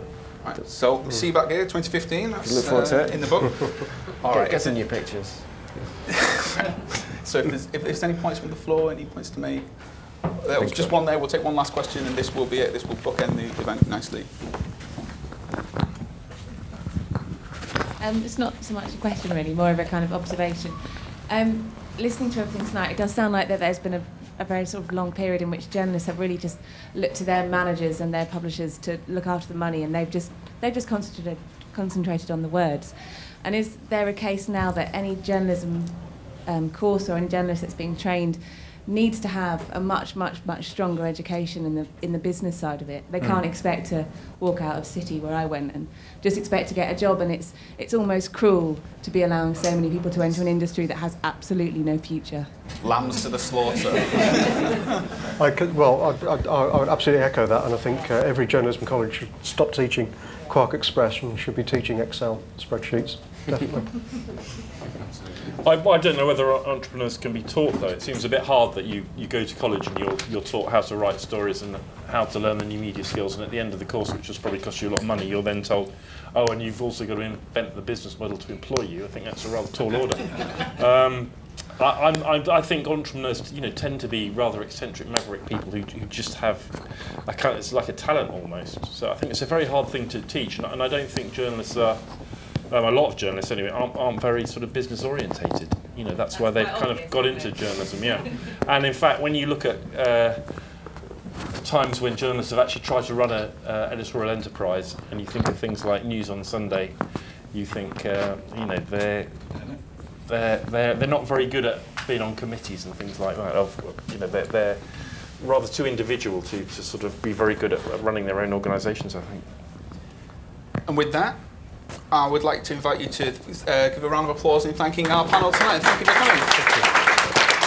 [SPEAKER 1] Right, so we'll see you back here, 2015. That's
[SPEAKER 3] look forward to it.
[SPEAKER 1] In the book. All right.
[SPEAKER 3] Get some new pictures.
[SPEAKER 1] So if there's any points from the floor, any points to make? There was just one there. We'll take one last question, and this will be it. This will bookend the event nicely.
[SPEAKER 13] It's not so much a question really, more of a kind of observation. Listening to everything tonight, it does sound like that there's been a very sort of long period in which journalists have really just looked to their managers and their publishers to look after the money, and they've just concentrated on the words. And is there a case now that any journalism course or any journalist that's being trained needs to have a much stronger education in the business side of it? They can't expect to walk out of City, where I went, and just expect to get a job, and it's almost cruel to be allowing so many people to enter an industry that has absolutely no future.
[SPEAKER 1] Lambs to the slaughter.
[SPEAKER 5] I would absolutely echo that, and I think every journalism college should stop teaching Quark Express and should be teaching Excel spreadsheets, definitely.
[SPEAKER 2] I don't know whether entrepreneurs can be taught, though. It seems a bit hard that you go to college and you're taught how to write stories and how to learn the new media skills, and at the end of the course, which will probably cost you a lot of money, you're then told, oh, and you've also got to invent the business model to employ you. I think that's a rather tall order. I think entrepreneurs, tend to be rather eccentric, maverick people who just have it's like a talent almost. So I think it's a very hard thing to teach, and I don't think journalists are. A lot of journalists, anyway, aren't very sort of business orientated. That's why they've kind of got into journalism, yeah. And in fact, when you look at times when journalists have actually tried to run an editorial enterprise, and you think of things like News on Sunday, you think, they're not very good at being on committees and things like that. They're rather too individual to sort of be very good at running their own organisations, I think.
[SPEAKER 1] And with that, I would like to invite you to give a round of applause in thanking our panel tonight. Thank you for coming. Thank you.